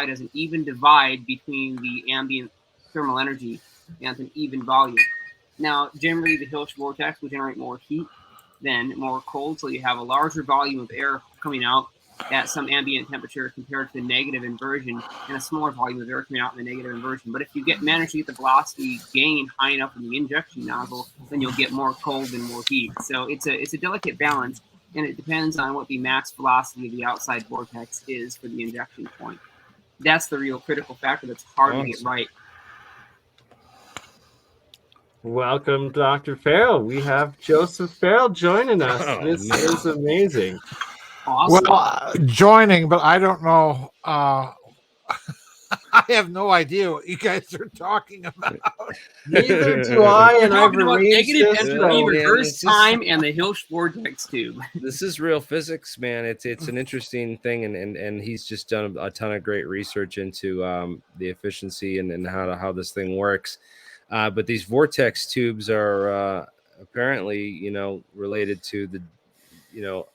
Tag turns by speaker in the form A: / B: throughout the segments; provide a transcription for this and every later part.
A: as an even divide between the ambient thermal energy and an even volume. Now, generally, the Hills vortex will generate more heat than more cold, so you have a larger volume of air coming out at some ambient temperature compared to the negative inversion, and a smaller volume of air coming out in the negative inversion. But if you manage to get the velocity gain high enough in the injection nozzle, then you'll get more cold and more heat. So it's a delicate balance, and it depends on what the max velocity of the outside vortex is for the injection point. That's the real critical factor that's hard to get right.
B: Welcome, Dr. Farrell. We have Joseph Farrell joining us. This is amazing.
A: Awesome.
C: Well, joining, but I don't know. I have no idea what you guys are talking about.
B: Neither do I, and I've
A: about
B: arranged
A: negative
B: this.
A: entropy, reverse time, and the Hills vortex tube.
D: This is real physics, man. It's an interesting thing, and he's just done a ton of great research into the efficiency and how this thing works. But these vortex tubes are apparently, related to the,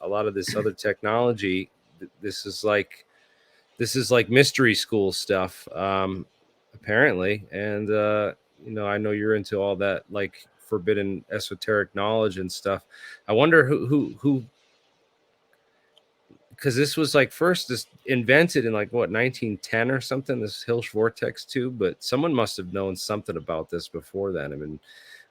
D: a lot of this other technology. This is like mystery school stuff, apparently. And, I know you're into all that, like forbidden esoteric knowledge and stuff. I wonder who, because this was first invented in 1910 or something, this Hills vortex tube, but someone must have known something about this before then. I mean,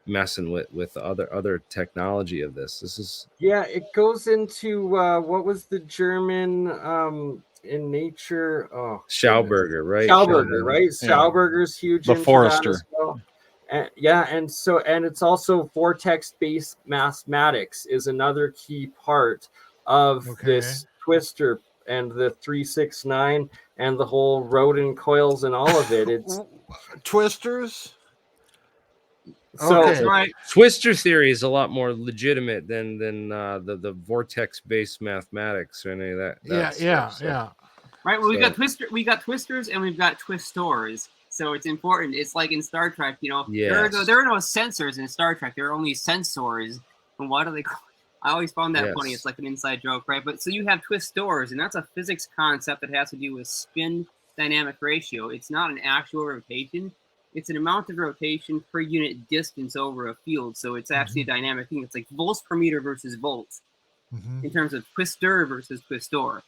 D: messing with other technology of this. This is
B: it goes into what was the German in nature? Oh,
D: Schauberger, right?
B: Schauberger, right? Yeah. Schauberger's huge.
E: The Forester.
B: Well. And it's also vortex-based mathematics is another key part of this twister and the 369 and the whole rodent coils and all of it. It's
C: twisters.
B: So
A: right.
D: Twister theory is a lot more legitimate than the vortex-based mathematics or any of that.
C: Yeah.
A: Right. Well, we got twisters and we've got twistors. So it's important. It's like in Star Trek, there are no sensors in Star Trek. There are only sensors. And what do they call? I always found that funny. It's like an inside joke, right? But so you have twistors, and that's a physics concept that has to do with spin dynamic ratio. It's not an actual rotation. It's an amount of rotation per unit distance over a field. So it's actually a dynamic thing. It's like volts per meter versus volts in terms of twister versus twistor.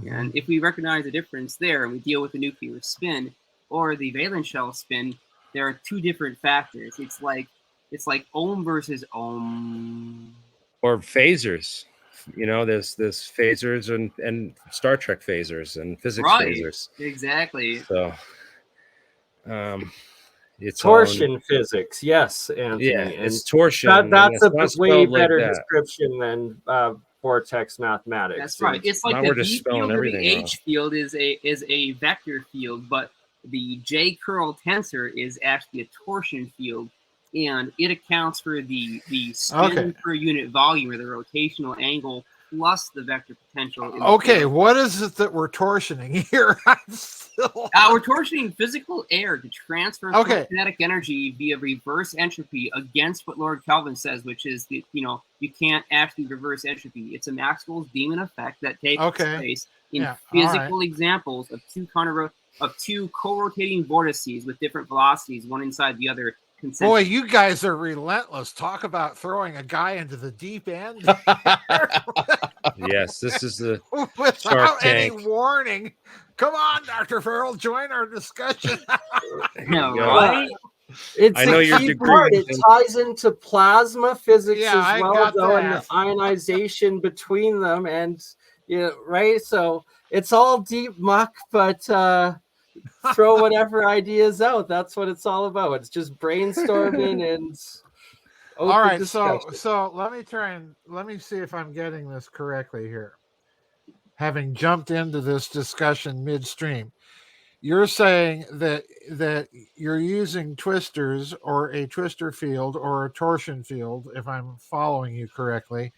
A: And if we recognize the difference there and we deal with the nuclear spin or the valence shell spin, there are two different factors. It's like ohm versus ohm.
D: Or phasers, there's phasers and Star Trek phasers and physics phasers.
A: Exactly.
D: So, it's
B: torsion physics, yes, Anthony.
D: Yeah, it's torsion.
B: That's a way better description than vortex mathematics.
A: That's right. It's like the V field or the H field is a vector field, but the J curl tensor is actually a torsion field. And it accounts for the spin per unit volume or the rotational angle plus the vector potential.
C: Okay, what is it that we're torsioning here?
A: We're torsioning physical air to transfer kinetic energy via reverse entropy against what Lord Kelvin says, which is that you can't actually reverse entropy. It's a Maxwell's Demon effect that takes place in physical examples of two co-rotating vortices with different velocities, one inside the other.
C: Boy, you guys are relentless. Talk about throwing a guy into the deep end.
D: Yes, this is the
C: without any warning. Come on, Dr. Farrell, join our discussion.
A: Right?
B: It's a key part. It ties into plasma physics as well, though, and the ionization between them, and right. So it's all deep muck, but throw whatever ideas out. That's what it's all about. It's just brainstorming and
C: all right. Discussion. So let me see if I'm getting this correctly here. Having jumped into this discussion midstream, you're saying that you're using twisters or a twister field or a torsion field, if I'm following you correctly,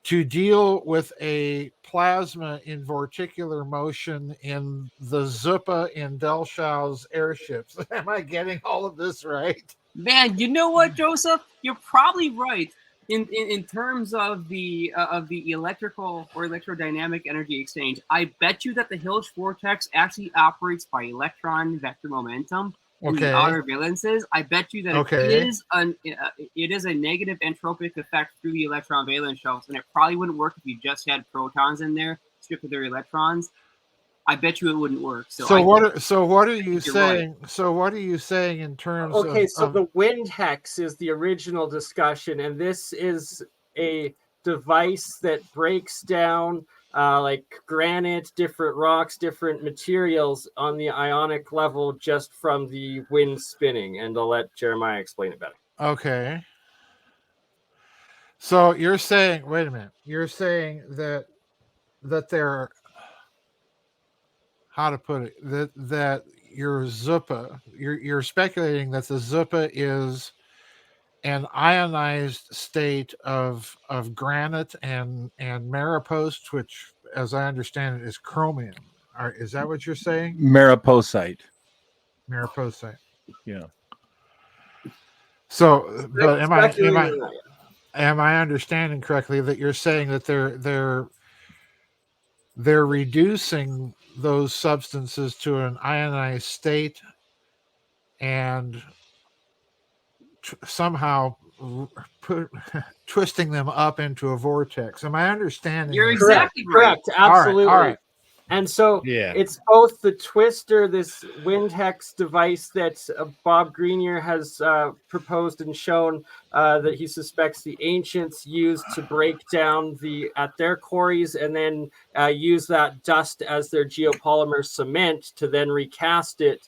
C: to deal with a plasma in vorticular motion in the Zuppa in Delshau's airships. Am I getting all of this right?
A: Man, you know what, Joseph? You're probably right. in terms of the electrical or electrodynamic energy exchange, I bet you that the Hills vortex actually operates by electron vector momentum in the outer valences. I bet you that it is a negative entropic effect through the electron valence shells, and it probably wouldn't work if you just had protons in there stripped of their electrons. I bet you it wouldn't work.
C: So what are you saying? Right. So what are you saying in terms of?
B: Okay, so the wind hex is the original discussion, and this is a device that breaks down like granite, different rocks, different materials on the ionic level just from the wind spinning. And I'll let Jeremiah explain it better.
C: Okay. So you're saying, wait a minute, you're saying that there, how to put it, that your Zuppa, you're speculating that the Zuppa is an ionized state of granite and maripost, which, as I understand it, is chromium. Is that what you're saying?
E: Mariposite.
C: Yeah. So, but am I understanding correctly that you're saying that they're reducing those substances to an ionized state and somehow twisting them up into a vortex? Am I understanding?
A: You're exactly correct.
B: Absolutely. All right. And so it's both the twister, this wind hex device that Bob Greenier has proposed and shown that he suspects the ancients used to break down at their quarries, and then use that dust as their geopolymer cement to then recast it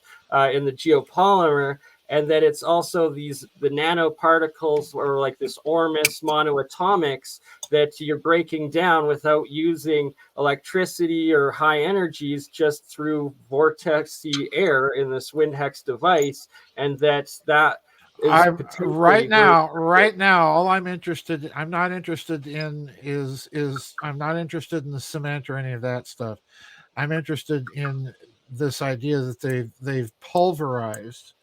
B: in the geopolymer. And that it's also the nanoparticles, or like this Ormus monoatomics, that you're breaking down without using electricity or high energies, just through vortexy air in this wind hex device. And that is
C: right now, all I'm interested in the cement or any of that stuff. I'm interested in this idea that they've pulverized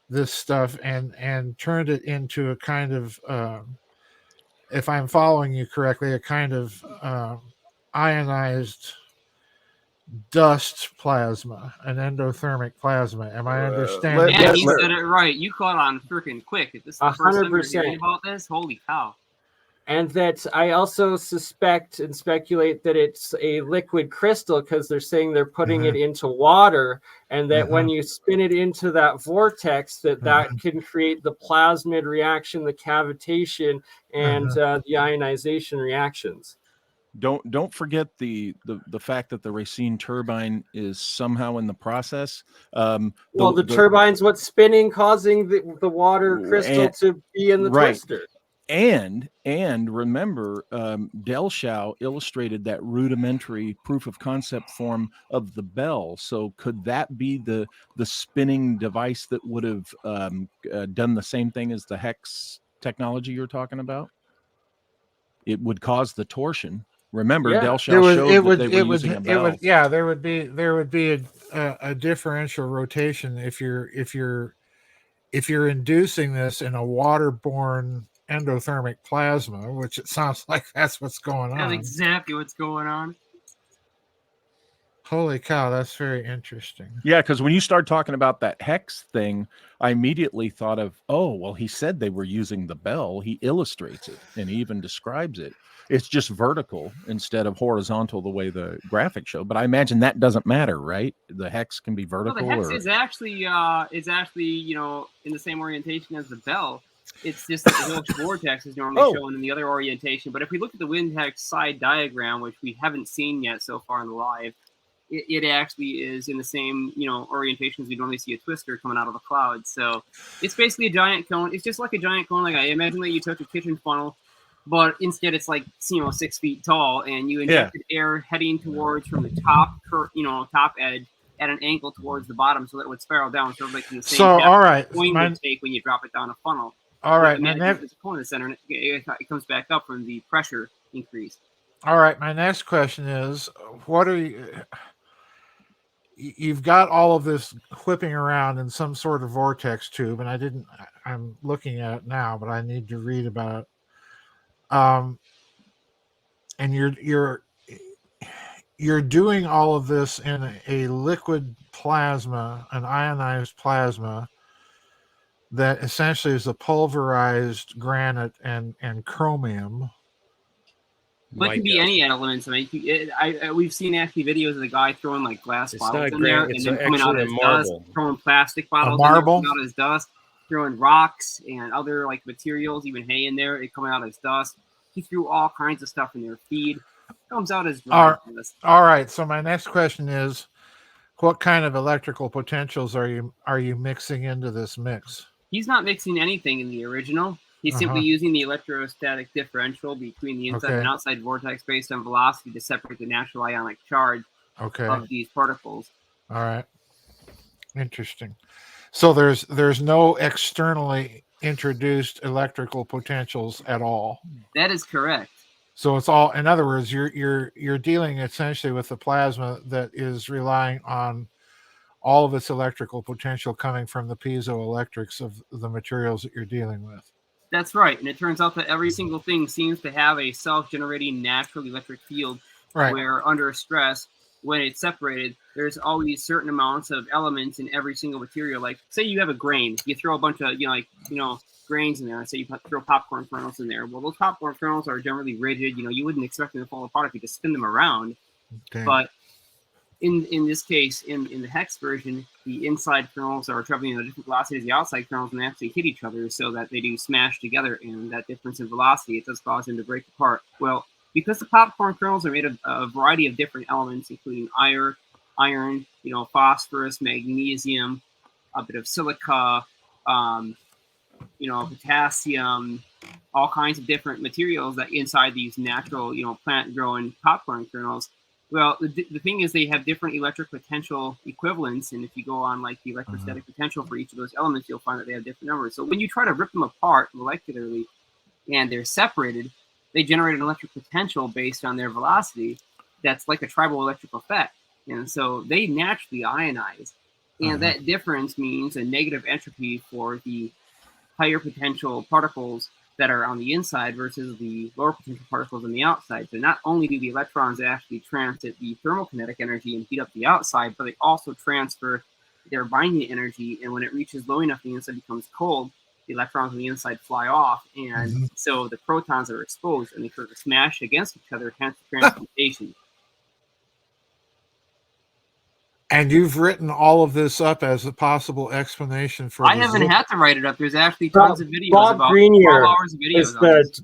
C: this stuff and turned it into a kind of, if I'm following you correctly, a kind of ionized dust plasma, an endothermic plasma. Am I understanding?
A: Yeah, you said it right. You caught on freaking quick. If this is the first time you're hearing about this, holy cow.
B: And that I also suspect and speculate that it's a liquid crystal, because they're saying they're putting it into water, and that when you spin it into that vortex, that can create the plasmid reaction, the cavitation, and the ionization reactions.
E: Don't forget the fact that the Racine turbine is somehow in the process.
B: The turbine's what's spinning, causing the water crystal to be in the twister.
E: And remember, Delschow illustrated that rudimentary proof of concept form of the bell. So could that be the spinning device that would have done the same thing as the hex technology you're talking about? It would cause the torsion. Remember, Delschow showed that they were using a bell.
C: There would be a differential rotation if you're inducing this in a waterborne endothermic plasma, which it sounds like that's what's going on.
A: That's exactly what's going on.
C: Holy cow, that's very interesting.
E: Yeah, because when you start talking about that hex thing, I immediately thought of, he said they were using the bell. He illustrates it, and he even describes it. It's just vertical instead of horizontal the way the graphics show. But I imagine that doesn't matter, right? The hex can be vertical.
A: Well, the hex is actually in the same orientation as the bell. It's just that the Hills vortex is normally shown in the other orientation. But if we look at the wind hex side diagram, which we haven't seen yet so far in the live, it actually is in the same orientation as we normally see a twister coming out of a cloud. So it's basically a giant cone. It's just like a giant cone. Like I imagine that you took a kitchen funnel, but instead it's like 6 feet tall, and you injected air heading towards from the top edge at an angle towards the bottom, so that it would spiral down. So like in the same point would take when you drop it down a funnel.
C: All right,
A: and there's a cone in the center, and it comes back up from the pressure increase.
C: All right, my next question is, what are you've got all of this whipping around in some sort of vortex tube, and I'm looking at it now, but I need to read about And you're doing all of this in a liquid plasma, an ionized plasma that essentially is a pulverized granite and chromium.
A: But it can be any elements. I mean, we've seen actually videos of the guy throwing like glass bottles in there, and then coming out as dust, throwing plastic bottles in there, coming out as dust, throwing rocks and other like materials, even hay in there, it coming out as dust. He threw all kinds of stuff in their feed. Comes out as
C: all right. So my next question is, what kind of electrical potentials are you mixing into this mix?
A: He's not mixing anything in the original. He's simply using the electrostatic differential between the inside and outside vortex based on velocity to separate the natural ionic charge of these particles.
C: All right. Interesting. So there's no externally introduced electrical potentials at all.
A: That is correct.
C: So it's all, in other words, you're dealing essentially with a plasma that is relying on all of its electrical potential coming from the piezoelectrics of the materials that you're dealing with.
A: That's right. And it turns out that every single thing seems to have a self-generating natural electric field where under stress, when it's separated, there's always certain amounts of elements in every single material. Like, say you have a grain, you throw a bunch of, grains in there. Say you throw popcorn kernels in there. Well, those popcorn kernels are generally rigid. You wouldn't expect them to fall apart if you just spin them around. Okay. But in this case, in the hex version, the inside kernels are traveling at a different velocity as the outside kernels, and they actually hit each other so that they do smash together. And that difference in velocity, it does cause them to break apart. Well, because the popcorn kernels are made of a variety of different elements, including iron, phosphorus, magnesium, a bit of silica, potassium, all kinds of different materials that inside these natural, plant-growing popcorn kernels. Well, the thing is they have different electric potential equivalents, and if you go on like the electrostatic potential for each of those elements, you'll find that they have different numbers. So when you try to rip them apart molecularly and they're separated, they generate an electric potential based on their velocity that's like a triboelectric effect. And so they naturally ionize. And that difference means a negative entropy for the higher potential particles that are on the inside versus the lower potential particles on the outside. So not only do the electrons actually transit the thermokinetic energy and heat up the outside, but they also transfer their binding energy. And when it reaches low enough, the inside becomes cold, the electrons on the inside fly off. And so the protons are exposed and they sort of smash against each other, hence the transmutation.
C: And you've written all of this up as a possible explanation for.
A: I haven't had to write it up. There's actually tons of videos about 12 hours of videos.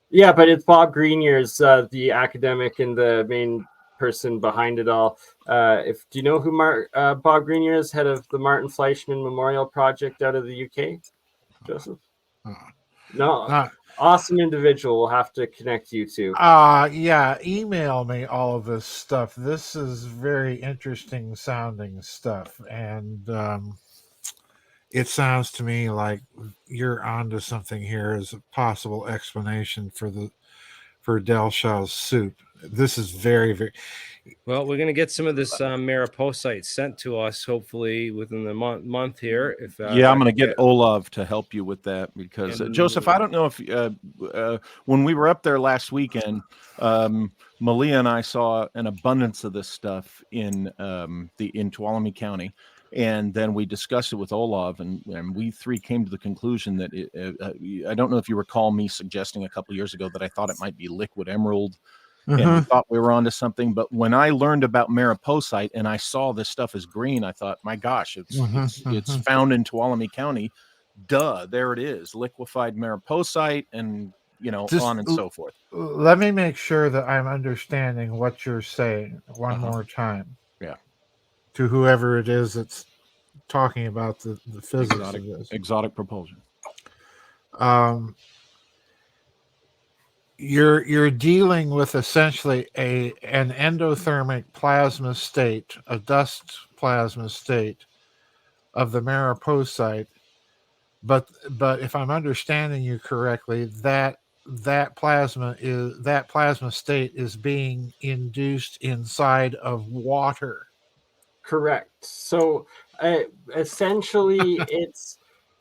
B: Yeah, but it's Bob Greenier's the academic and the main person behind it all. Do you know who Bob Greenier is, head of the Martin Fleischmann Memorial Project out of the UK? Joseph? No. Awesome individual. We'll have to connect you to.
C: Yeah, email me all of this stuff. This is very interesting sounding stuff, and it sounds to me like you're onto something here as a possible explanation for Delshaw's soup. This is very, very
D: well. We're going to get some of this mariposite sent to us, hopefully within the month here. If
E: I'm going to get Olav to help you with that because Joseph, I don't know if when we were up there last weekend, Malia and I saw an abundance of this stuff in Tuolumne County. And then we discussed it with Olav, and we three came to the conclusion that I don't know if you recall me suggesting a couple of years ago that I thought it might be liquid emerald, and we thought we were onto something. But when I learned about mariposite and I saw this stuff is green, I thought, my gosh, it's found in Tuolumne County. Duh, there it is, liquefied mariposite, and on and so forth.
C: Let me make sure that I'm understanding what you're saying one more time.
E: Yeah.
C: To whoever it is that's talking about the physics of this.
E: Exotic propulsion.
C: You're dealing with essentially an endothermic plasma state, a dust plasma state of the mariposite, but if I'm understanding you correctly, that plasma state is being induced inside of water.
B: Correct. So essentially,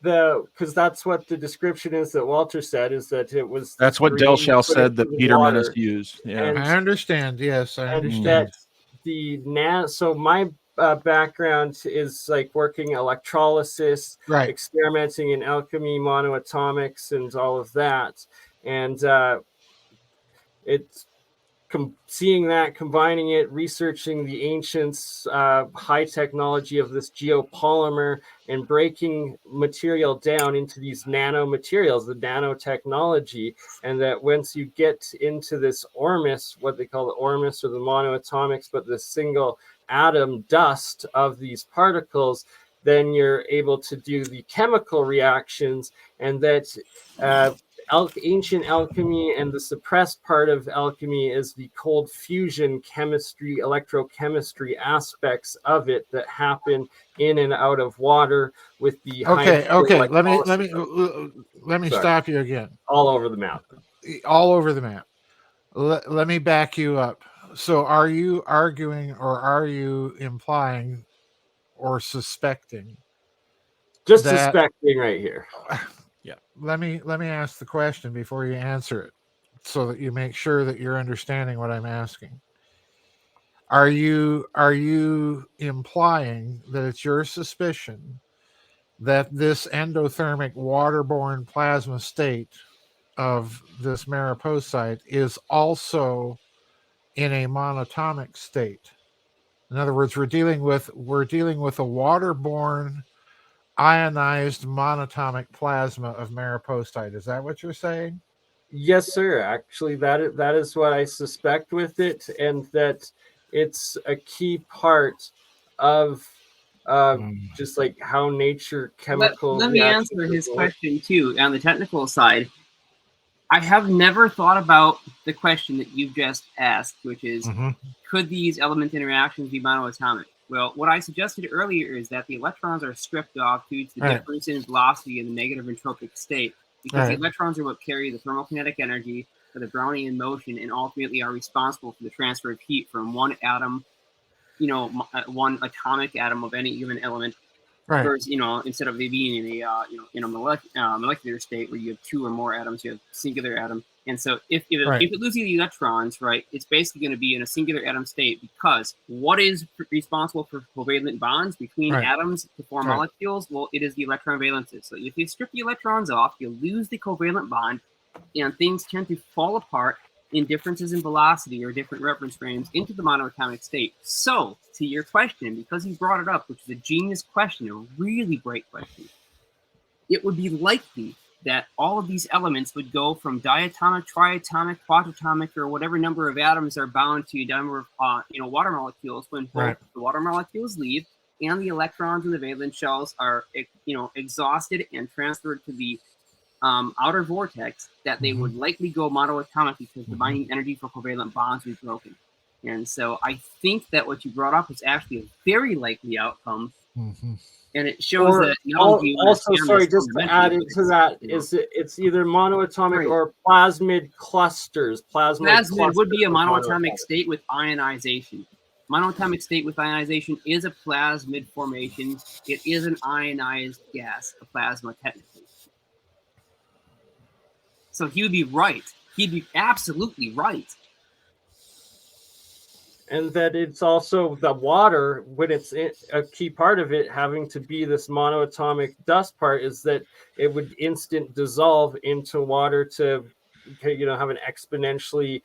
B: because that's what the description is that Walter said, is that it was.
E: That's what Delshau said that Peter Menace used. Yeah,
C: and, I understand. Yes, I understand.
B: That so my background is like working electrolysis,
C: right,
B: experimenting in alchemy, monoatomics, and all of that, and it's seeing that, combining it, researching the ancients, high technology of this geopolymer, and breaking material down into these nanomaterials, the nanotechnology, and that once you get into this ormus, what they call the ormus or the monoatomics, but the single atom dust of these particles, then you're able to do the chemical reactions, and that ancient alchemy and the suppressed part of alchemy is the cold fusion chemistry, electrochemistry aspects of it that happen in and out of water with the
C: okay. Let me stop you again.
B: All over the map.
C: All over the map. Let me back you up. So are you arguing, or are you implying or suspecting?
B: Just suspecting right here.
C: Yeah. Let me ask the question before you answer it, so that you make sure that you're understanding what I'm asking. Are you implying that it's your suspicion that this endothermic waterborne plasma state of this mariposite is also in a monatomic state? In other words, we're dealing with a waterborne ionized monatomic plasma of mariposite. Is that what you're saying?
B: Yes, sir. Actually, that is what I suspect with it, and that it's a key part of just like how nature chemical.
A: Let me answer his question too on the technical side. I have never thought about the question that you just asked, which is, could these element interactions be monoatomic? Well, what I suggested earlier is that the electrons are stripped off due to the difference in velocity in the negative entropic state, because the electrons are what carry the thermokinetic energy for the Brownian motion and ultimately are responsible for the transfer of heat from one atom, one atomic atom of any given element, versus, instead of they being in a molecular state where you have two or more atoms, you have singular atom. And so if it loses the electrons, it's basically going to be in a singular atom state, because what is responsible for covalent bonds between atoms to form molecules? Well, it is the electron valences. So if you strip the electrons off, you lose the covalent bond, and things tend to fall apart in differences in velocity or different reference frames into the monoatomic state. So, to your question, because he brought it up, which is a genius question, a really great question, it would be likely that all of these elements would go from diatomic, triatomic, quadratomic, or whatever number of atoms are bound to a number of water molecules, when both the water molecules leave and the electrons in the valence shells are exhausted and transferred to the outer vortex, that they would likely go monoatomic, because the binding energy for covalent bonds would be broken. And so I think that what you brought up is actually a very likely outcome. And it shows that
B: also, sorry, just to add into that, is it's either monoatomic or plasmid clusters.
A: Plasmid would be a monoatomic state with ionization. Monoatomic state with ionization is a plasmid formation. It is an ionized gas, a plasma technically. So he would be right. He'd be absolutely right.
B: And that it's also the water, when it's a key part of it having to be this monoatomic dust part, is that it would instant dissolve into water to have an exponentially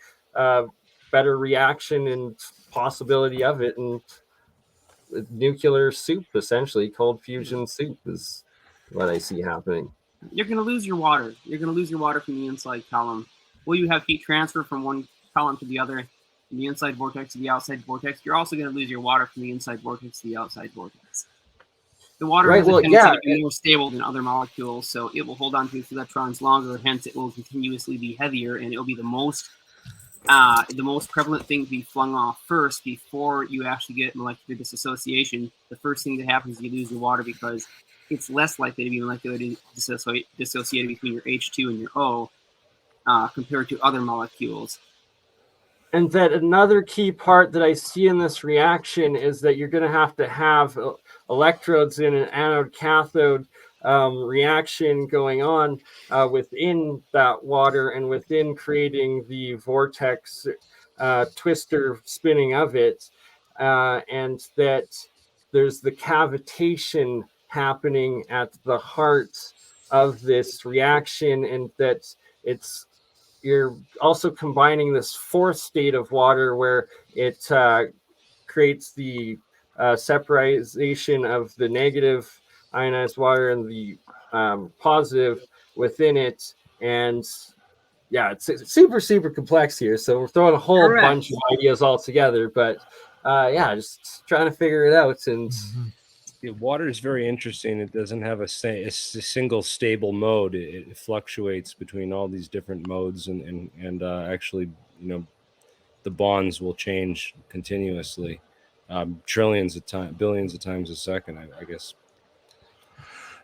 B: better reaction and possibility of it. And nuclear soup, essentially cold fusion soup, is what I see happening.
A: You're going to lose your water. You're going to lose your water from the inside column. Will you have heat transfer from one column to the other, from the inside vortex to the outside vortex? You're also going to lose your water from the inside vortex to the outside vortex. The water has a tendency to be more stable than other molecules, so it will hold on to its electrons longer. Hence, it will continuously be heavier, and it will be the most prevalent thing to be flung off first before you actually get molecular dissociation. The first thing that happens is you lose your water, because it's less likely to be molecularly dissociated between your H2 and your O compared to other molecules.
B: And that another key part that I see in this reaction is that you're going to have electrodes in an anode cathode reaction going on within that water and within creating the vortex twister spinning of it, and that there's the cavitation happening at the heart of this reaction, and that you're also combining this fourth state of water where it creates the separation of the negative ionized water and the positive within it. And yeah, it's super complex here. So we're throwing a whole bunch of ideas all together, but yeah, just trying to figure it out. And
D: water is very interesting. It doesn't have a single stable mode. It fluctuates between all these different modes, and actually, the bonds will change continuously, billions of times a second, I guess.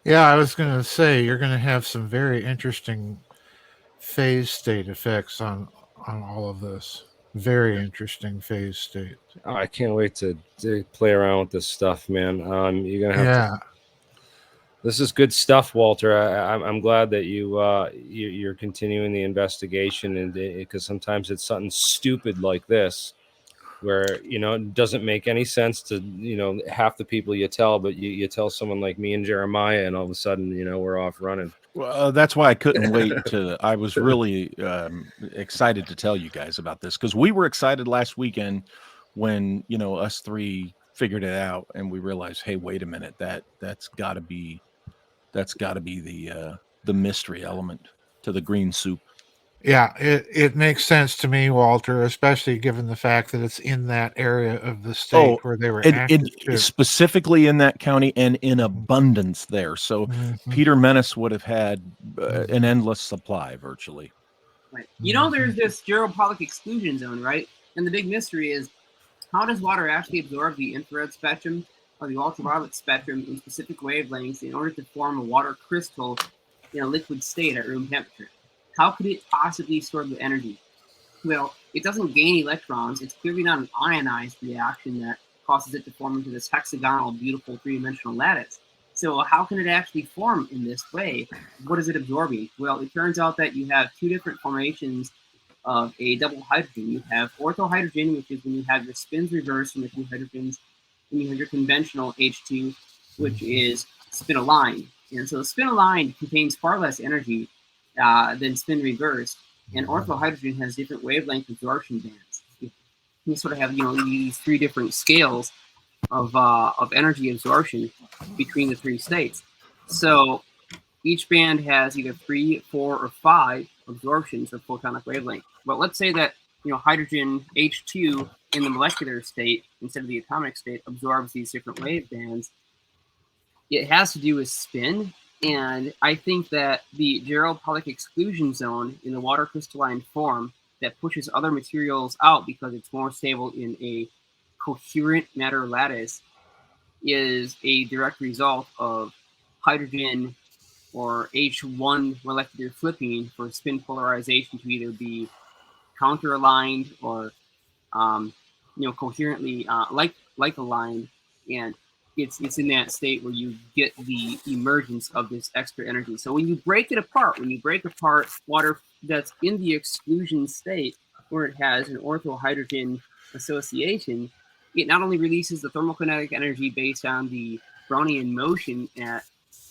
C: Yeah, I was going to say you're going to have some very interesting phase state effects on all of this. Very interesting phase state.
D: Oh, I can't wait to play around with this stuff, man. You're gonna have to. This is good stuff, Walter. I'm glad that you're continuing the investigation, and because sometimes it's something stupid like this, where it doesn't make any sense to half the people you tell, but you tell someone like me and Jeremiah, and all of a sudden we're off running.
E: Well, that's why I couldn't wait I was really excited to tell you guys about this, because we were excited last weekend when us three figured it out, and we realized, hey, wait a minute, that's got to be the mystery element to the green soup.
C: Yeah, it makes sense to me, Walter, especially given the fact that it's in that area of the state where they were active.
E: Specifically in that county and in abundance there. So Peter Menace would have had an endless supply virtually.
A: Right. There's this geopolitics exclusion zone, right? And the big mystery is, how does water actually absorb the infrared spectrum or the ultraviolet spectrum in specific wavelengths in order to form a water crystal in a liquid state at room temperature? How could it possibly store the energy? Well, it doesn't gain electrons. It's clearly not an ionized reaction that causes it to form into this hexagonal, beautiful three-dimensional lattice. So how can it actually form in this way? What is it absorbing? Well, it turns out that you have two different formations of a double hydrogen. You have orthohydrogen, which is when you have your spins reversed from the two hydrogens, and you have your conventional H2, which is spin aligned. And so spin aligned contains far less energy than spin reversed, and orthohydrogen has different wavelength absorption bands. You sort of have these three different scales of energy absorption between the three states. So each band has either 3, 4, or 5 absorptions of photonic wavelength. But let's say that hydrogen H2 in the molecular state instead of the atomic state absorbs these different wave bands. It has to do with spin. And I think that the geopolitics exclusion zone in the water crystalline form that pushes other materials out because it's more stable in a coherent matter lattice is a direct result of hydrogen or H1 molecular flipping for spin polarization to either be counter-aligned or coherently like aligned, and it's in that state where you get the emergence of this extra energy. So when you break apart water that's in the exclusion state, where it has an orthohydrogen association, it not only releases the thermokinetic energy based on the Brownian motion at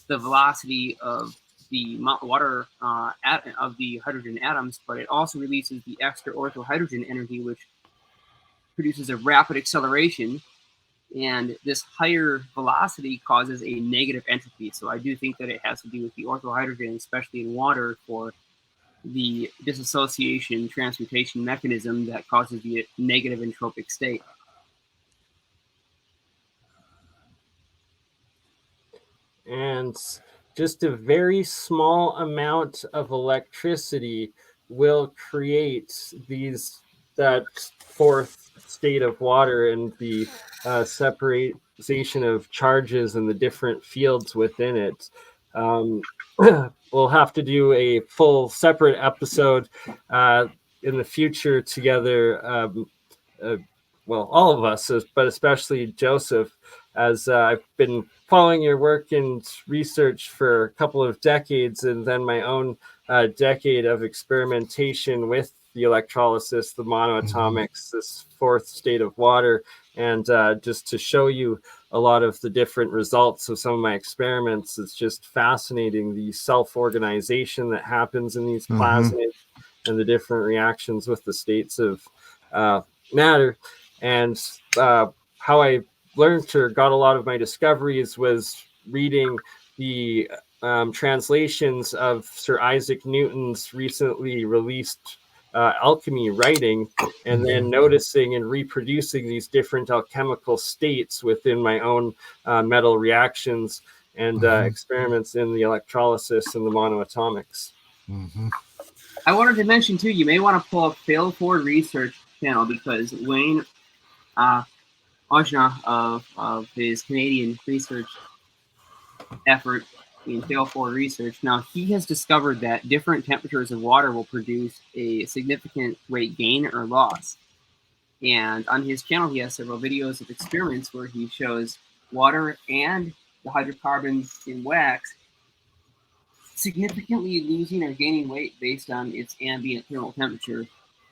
A: the velocity of the water of the hydrogen atoms, but it also releases the extra orthohydrogen energy, which produces a rapid acceleration. And this higher velocity causes a negative entropy. So I do think that it has to do with the orthohydrogen, especially in water, for the dissociation transmutation mechanism that causes the negative entropic state.
B: And just a very small amount of electricity will create that fourth state of water and the separation of charges and the different fields within it. We'll have to do a full separate episode in the future together. Well, all of us, but especially Joseph, as I've been following your work and research for a couple of decades, and then my own decade of experimentation with the electrolysis, the monoatomics, this fourth state of water, and just to show you a lot of the different results of some of my experiments. It's just fascinating, the self-organization that happens in these plasmids and the different reactions with the states of matter. And how I learned or got a lot of my discoveries was reading the translations of Sir Isaac Newton's recently released alchemy writing, and then noticing and reproducing these different alchemical states within my own metal reactions and experiments in the electrolysis and the monoatomics.
A: I wanted to mention too, you may want to pull up Fail Forward Research channel, because Wayne Ojna of his Canadian research effort in Fail Forward Research. Now, he has discovered that different temperatures of water will produce a significant weight gain or loss. And on his channel, he has several videos of experiments where he shows water and the hydrocarbons in wax significantly losing or gaining weight based on its ambient thermal temperature.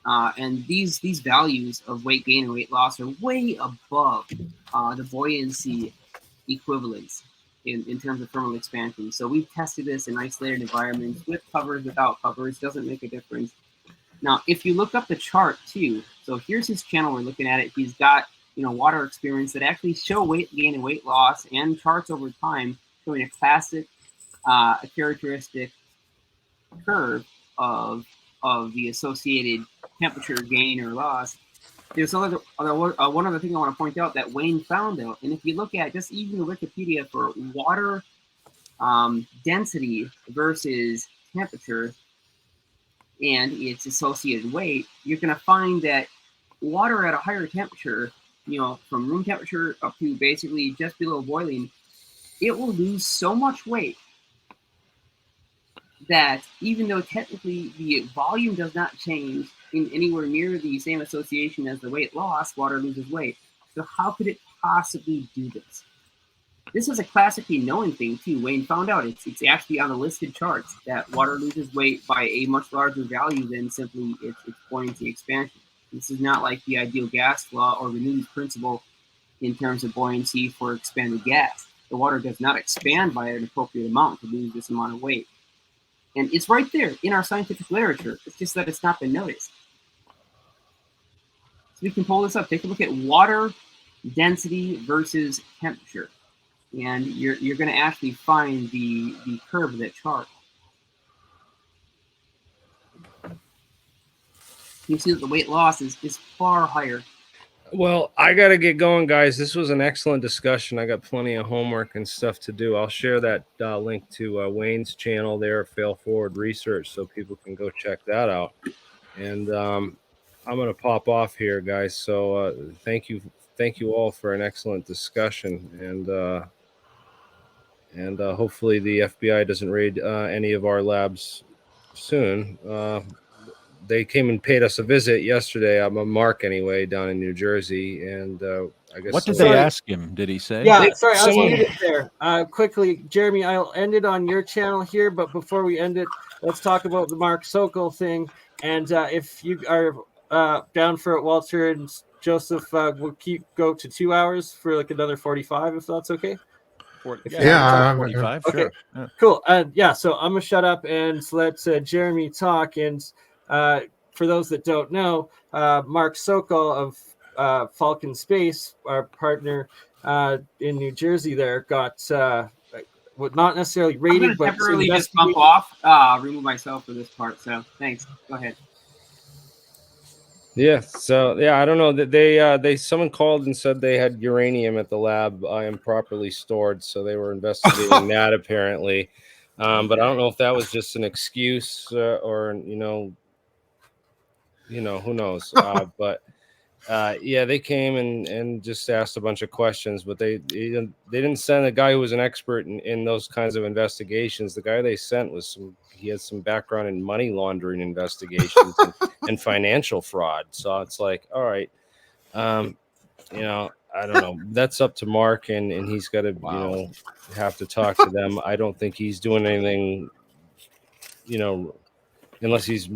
A: And these values of weight gain and weight loss are way above the buoyancy equivalents in terms of thermal expansion. So we've tested this in isolated environments with covers, without covers, doesn't make a difference. Now, if you look up the chart too, so here's his channel, we're looking at it. He's got, water experiments that actually show weight gain and weight loss, and charts over time showing a classic, a characteristic curve of the associated temperature gain or loss. There's one other thing I want to point out that Wayne found out, and if you look at just even the Wikipedia for water density versus temperature and its associated weight, you're going to find that water at a higher temperature, from room temperature up to basically just below boiling, it will lose so much weight that even though technically the volume does not change in anywhere near the same association as the weight loss, water loses weight. So how could it possibly do this? This is a classically known thing too. Wayne found out it's actually on the listed charts that water loses weight by a much larger value than simply its buoyancy expansion. This is not like the ideal gas law or Renew's principle in terms of buoyancy for expanded gas. The water does not expand by an appropriate amount to lose this amount of weight. And it's right there in our scientific literature. It's just that it's not been noticed. So we can pull this up. Take a look at water density versus temperature. And you're going to actually find the curve of that chart. You see that the weight loss is far higher.
D: Well, I got to get going, guys. This was an excellent discussion. I got plenty of homework and stuff to do. I'll share that link to Wayne's channel there, Fail Forward Research, so people can go check that out. And I'm going to pop off here, guys. So thank you all for an excellent discussion. And hopefully the FBI doesn't raid any of our labs soon. They came and paid us a visit yesterday. I'm a Mark anyway, down in New Jersey, and I guess.
E: What did they ask him? Did he say?
B: Yeah, sorry, I'll end it there. Quickly, Jeremy, I'll end it on your channel here, but before we end it, let's talk about the Mark Sokol thing. And if you are down for it, Walter and Joseph, we'll go to 2 hours for like another 45, if that's okay.
E: 45.
B: Okay,
E: sure. Yeah.
B: Cool. So I'm gonna shut up and let Jeremy talk. And for those that don't know, Mark Sokol of Falcon Space, our partner in New Jersey, there got not necessarily rated, but
A: temporarily just bump off. Remove myself for this part. So thanks. Go ahead.
D: Yeah. So yeah, I don't know that someone called and said they had uranium at the lab improperly stored, so they were investigating that apparently. But I don't know if that was just an excuse or who knows. But yeah, they came and just asked a bunch of questions, but they didn't send a guy who was an expert in those kinds of investigations. The guy they sent he had some background in money laundering investigations and financial fraud. So it's like, all right, I don't know. That's up to Mark, and he's got to have to talk to them. I don't think he's doing anything, unless he's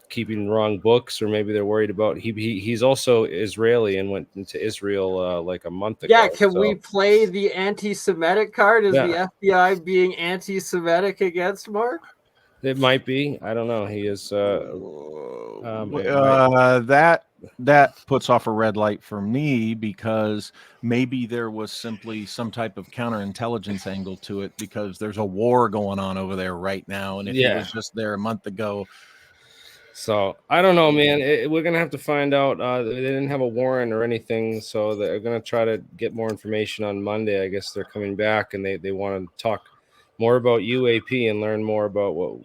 D: keeping wrong books, or maybe they're worried about he's also Israeli and went into Israel like a month ago.
B: Yeah, can we play the anti-Semitic card? Is the FBI being anti-Semitic against Mark?
D: It might be. I don't know. He is.
E: That puts off a red light for me, because maybe there was simply some type of counterintelligence angle to it, because there's a war going on over there right now, and if he was just there a month ago.
D: So I don't know, man. We're gonna have to find out. They didn't have a warrant or anything, so they're gonna try to get more information on Monday. I guess they're coming back, and they want to talk more about UAP and learn more about what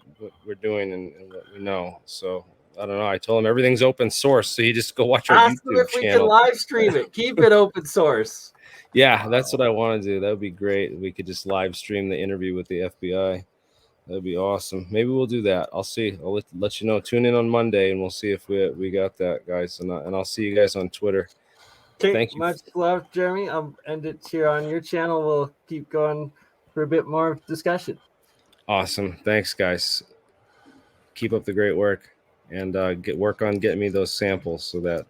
D: we're doing and what we know. So I don't know. I told him everything's open source, so you just go watch our
B: Ask
D: YouTube
B: them if
D: channel.
B: We can live stream it. Keep it open source.
D: Yeah, that's what I want to do. That would be great. We could just live stream the interview with the FBI. That'd be awesome. Maybe we'll do that. I'll see. I'll let you know. Tune in on Monday, and we'll see if we got that, guys. And I'll see you guys on Twitter.
B: Okay,
D: thank you.
B: Much love, Jeremy. I'll end it here on your channel. We'll keep going for a bit more discussion.
D: Awesome. Thanks, guys. Keep up the great work, and work on getting me those samples so that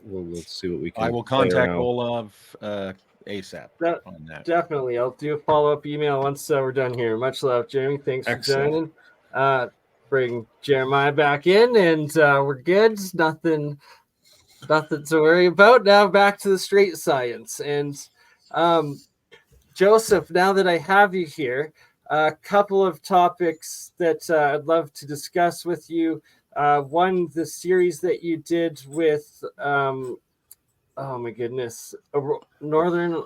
D: we'll see what we can.
E: I will contact Olav ASAP on that.
B: Definitely. I'll do a follow-up email once we're done here. Much love, Jeremy. Thanks for joining. Bring Jeremiah back in, and we're good. Nothing to worry about. Now back to the straight science. And Joseph, now that I have you here, a couple of topics that I'd love to discuss with you. One, the series that you did with, oh my goodness, Northern,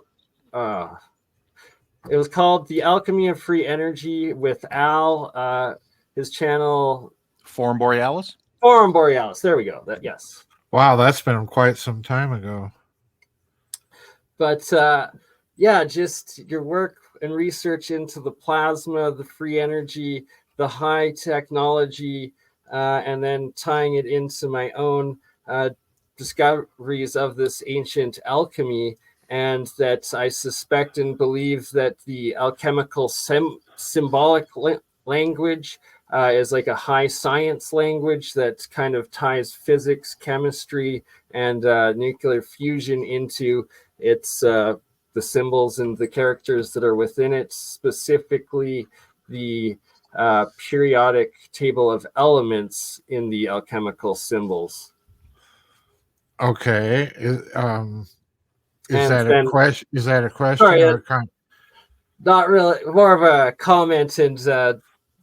B: it was called The Alchemy of Free Energy with Al, his channel.
E: Forum Borealis?
B: Forum Borealis, there we go, yes.
C: Wow, that's been quite some time ago.
B: But yeah, just your work and research into the plasma, the free energy, the high technology, and then tying it into my own discoveries of this ancient alchemy, and that I suspect and believe that the alchemical symbolic language is like a high science language that kind of ties physics, chemistry, and nuclear fusion into its the symbols and the characters that are within it, specifically the periodic table of elements in the alchemical symbols.
C: Okay. Is that a question? Is that a question or a comment?
B: Not really. More of a comment and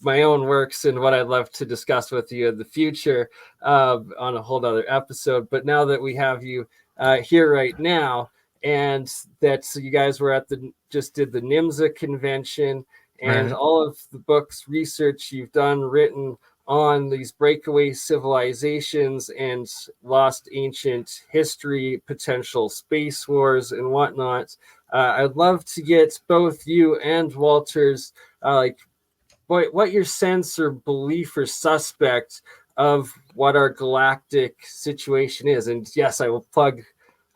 B: my own works and what I'd love to discuss with you in the future on a whole other episode. But now that we have you here right now, and that you guys were at just did the NIMSA convention, and all of the books, research you've done, written on these breakaway civilizations and lost ancient history, potential space wars and whatnot. I'd love to get both you and Walter's what your sense or belief or suspect of what our galactic situation is. And yes, I will plug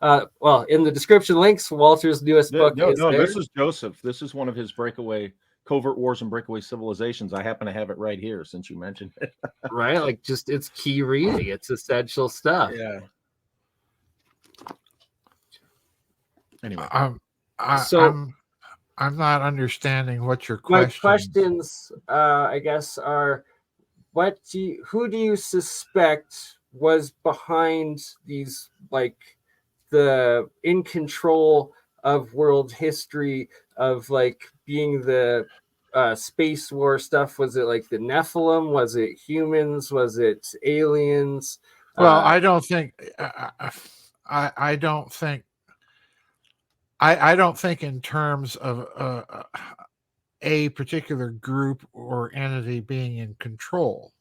B: in the description links, Walter's newest book.
E: This is Joseph. This is one of his breakaway covert wars and breakaway civilizations. I happen to have it right here since you mentioned it.
B: Right, like just it's key reading. It's essential stuff.
E: Yeah. Anyway,
C: I'm not understanding what your question.
B: My questions, I guess, are who do you suspect was behind these, like, the in control of world history of like being the space war stuff? Was it like the Nephilim? Was it humans? Was it aliens?
C: Well, I don't think I don't think in terms of a particular group or entity being in control.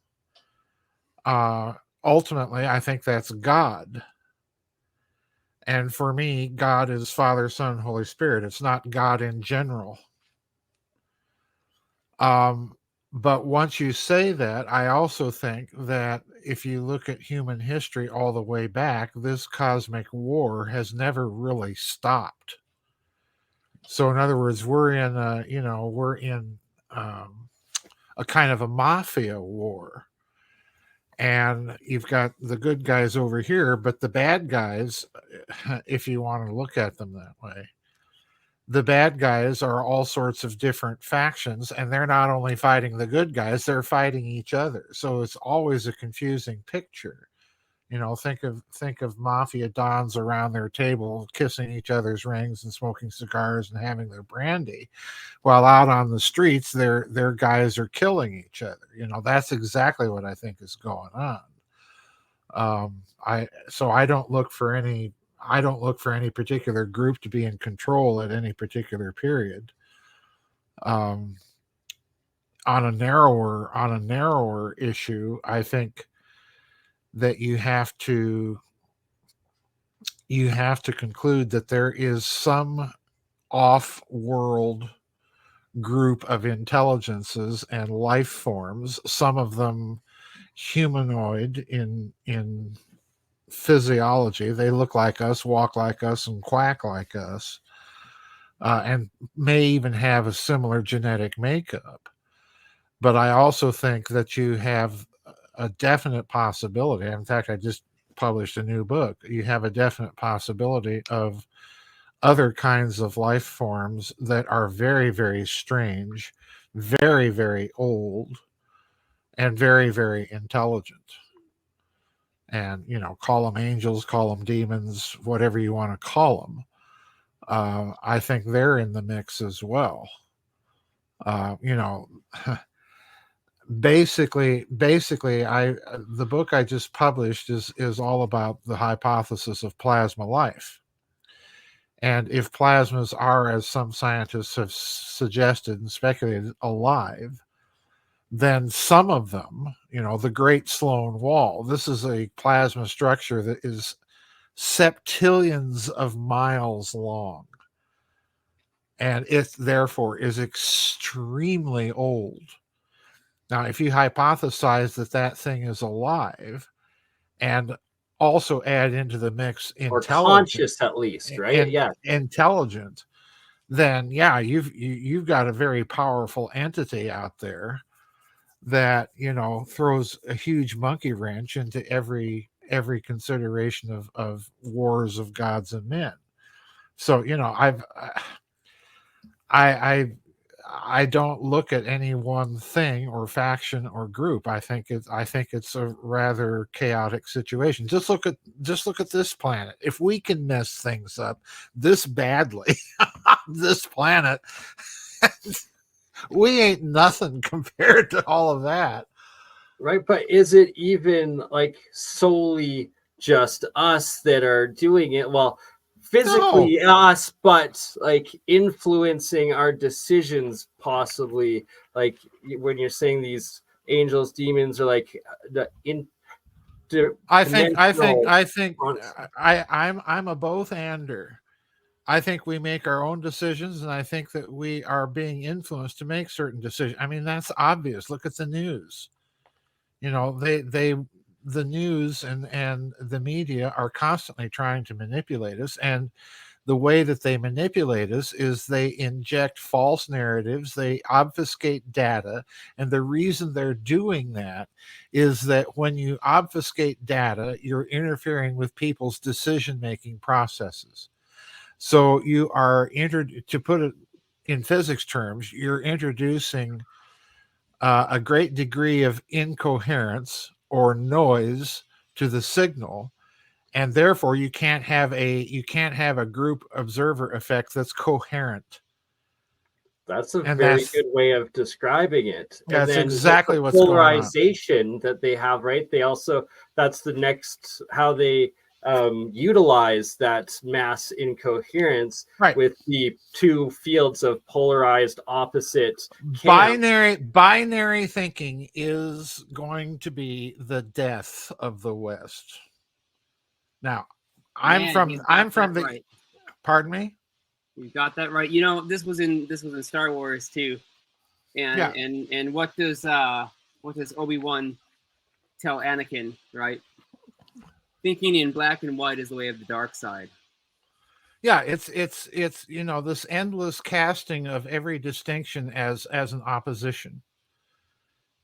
C: Ultimately, I think that's God. And for me, God is Father, Son, Holy Spirit. It's not God in general. But But once you say that, I also think that if you look at human history all the way back, this cosmic war has never really stopped. So in other words, we're in a kind of a mafia war. And you've got the good guys over here, but the bad guys, if you want to look at them that way, the bad guys are all sorts of different factions, and they're not only fighting the good guys, they're fighting each other. So it's always a confusing picture. You know, think of mafia dons around their table kissing each other's rings and smoking cigars and having their brandy, while out on the streets their guys are killing each other. You know, that's exactly what I think is going on. I don't look for any particular group to be in control at any particular period. On a narrower issue, I think that you have to conclude that there is some off-world group of intelligences and life forms, some of them humanoid in physiology. They look like us, walk like us, and quack like us, and may even have a similar genetic makeup. But I also think that you have a definite possibility. In fact, I just published a new book. You have a definite possibility of other kinds of life forms that are very, very strange, very, very old, and very, very intelligent. And, you know, call them angels, call them demons, whatever you want to call them. I think they're in the mix as well. You know, basically, the book I just published is all about the hypothesis of plasma life. And if plasmas are, as some scientists have suggested and speculated, alive, then some of them, you know, the Great Sloan Wall, this is a plasma structure that is septillions of miles long. And it therefore is extremely old. Now, if you hypothesize that thing is alive and also add into the mix
B: or conscious at least, right?
C: Yeah, intelligent, then yeah, you've got a very powerful entity out there that, you know, throws a huge monkey wrench into every consideration of wars of gods and men. So, you know, I don't look at any one thing or faction or group. I think it's a rather chaotic situation. Just look at this planet. If we can mess things up this badly, this planet, we ain't nothing compared to all of that.
B: Right, but is it even like solely just us that are doing it? Well, physically us, but like influencing our decisions possibly, like when you're saying these angels, demons are like
C: I'm a both-ander. I think we make our own decisions, and I think that we are being influenced to make certain decisions. I mean, that's obvious. Look at the news. You know, the news and the media are constantly trying to manipulate us, and the way that they manipulate us is they inject false narratives, they obfuscate data, and the reason they're doing that is that when you obfuscate data, you're interfering with people's decision-making processes. So you are to put it in physics terms, you're introducing a great degree of incoherence or noise to the signal, and therefore you can't have a group observer effect that's coherent.
B: That's a very good way of describing it.
C: That's exactly what's going on.
B: Polarization that they have, right? They also, that's the next how they utilize that mass incoherence, right, with the two fields of polarized opposite
C: binary thinking is going to be the death of the West. Now, I'm from the right. Pardon me?
A: You got that right. You know, this was in Star Wars too. And what does Obi-Wan tell Anakin, right? Thinking in black and white is the way of the dark side.
C: Yeah, it's this endless casting of every distinction as an opposition.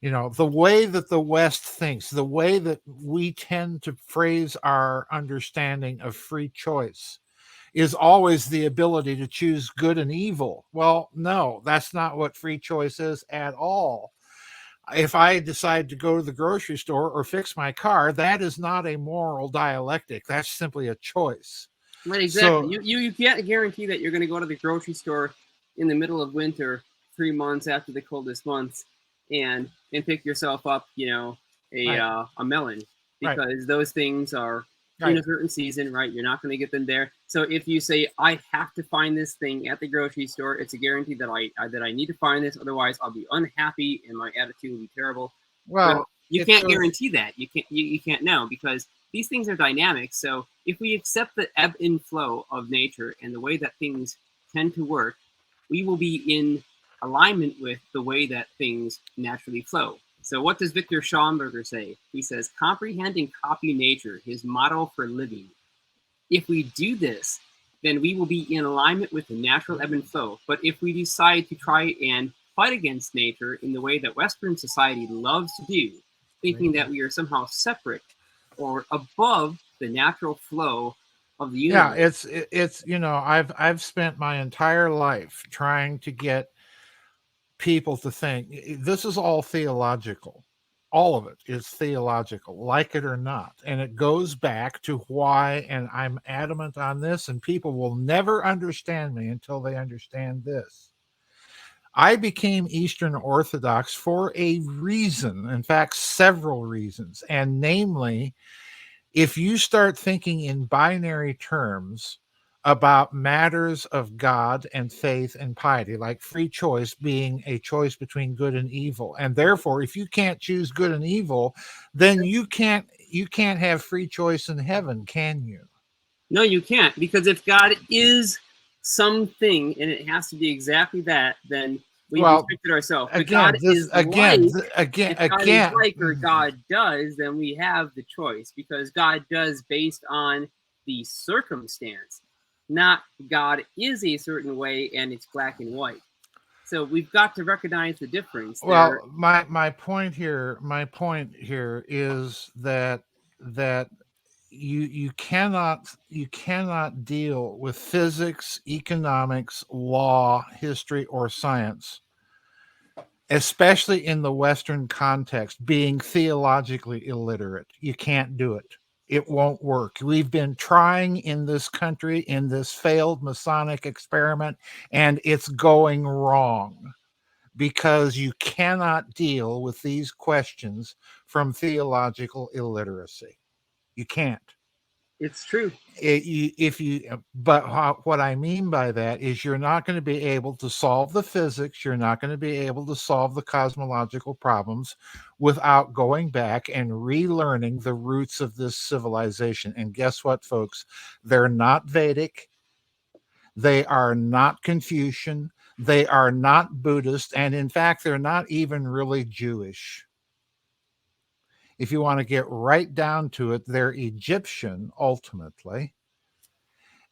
C: The way that the West thinks, the way that we tend to phrase our understanding of free choice is always the ability to choose good and evil. Well, no, that's not what free choice is at all. If I decide to go to the grocery store or fix my car, that is not a moral dialectic. That's simply a choice.
A: Right, exactly. So, you can't guarantee that you're going to go to the grocery store in the middle of winter, 3 months after the coldest months, and pick yourself up, a melon, because those things are in a certain season, right? You're not going to get them there. So if you say, I have to find this thing at the grocery store, it's a guarantee that I need to find this. Otherwise, I'll be unhappy and my attitude will be terrible. Well, you can't guarantee that. You can't know, because these things are dynamic. So if we accept the ebb and flow of nature and the way that things tend to work, we will be in alignment with the way that things naturally flow. So what does Victor Schomburger say? He says, comprehend and copy nature, his motto for living. If we do this, then we will be in alignment with the natural ebb and flow. But if we decide to try and fight against nature in the way that Western society loves to do, thinking that we are somehow separate or above the natural flow of the universe.
C: Yeah, it's I've spent my entire life trying to get people to think this is all theological. All of it is theological, like it or not. And it goes back to why, and I'm adamant on this, and people will never understand me until they understand this. I became Eastern Orthodox for a reason, in fact, several reasons. And namely, if you start thinking in binary terms about matters of God and faith and piety, like free choice being a choice between good and evil, and therefore, if you can't choose good and evil, then you can't have free choice in heaven, can you?
A: No, you can't, because if God is something and it has to be exactly that, then we've restricted ourselves. But God is like, or God does, then we have the choice, because God does based on the circumstance, not God is a certain way and it's black and white. So we've got to recognize the difference.
C: Well, my point here is that you cannot deal with physics, economics, law, history, or science, especially in the Western context, being theologically illiterate. You can't do it. It won't work. We've been trying in this country in this failed Masonic experiment, and it's going wrong, because you cannot deal with these questions from theological illiteracy. You can't.
A: It's true.
C: But what I mean by that is you're not going to be able to solve the physics. You're not going to be able to solve the cosmological problems without going back and relearning the roots of this civilization. And guess what, folks? They're not Vedic. They are not Confucian. They are not Buddhist. And in fact, they're not even really Jewish. If you want to get right down to it, they're Egyptian, ultimately.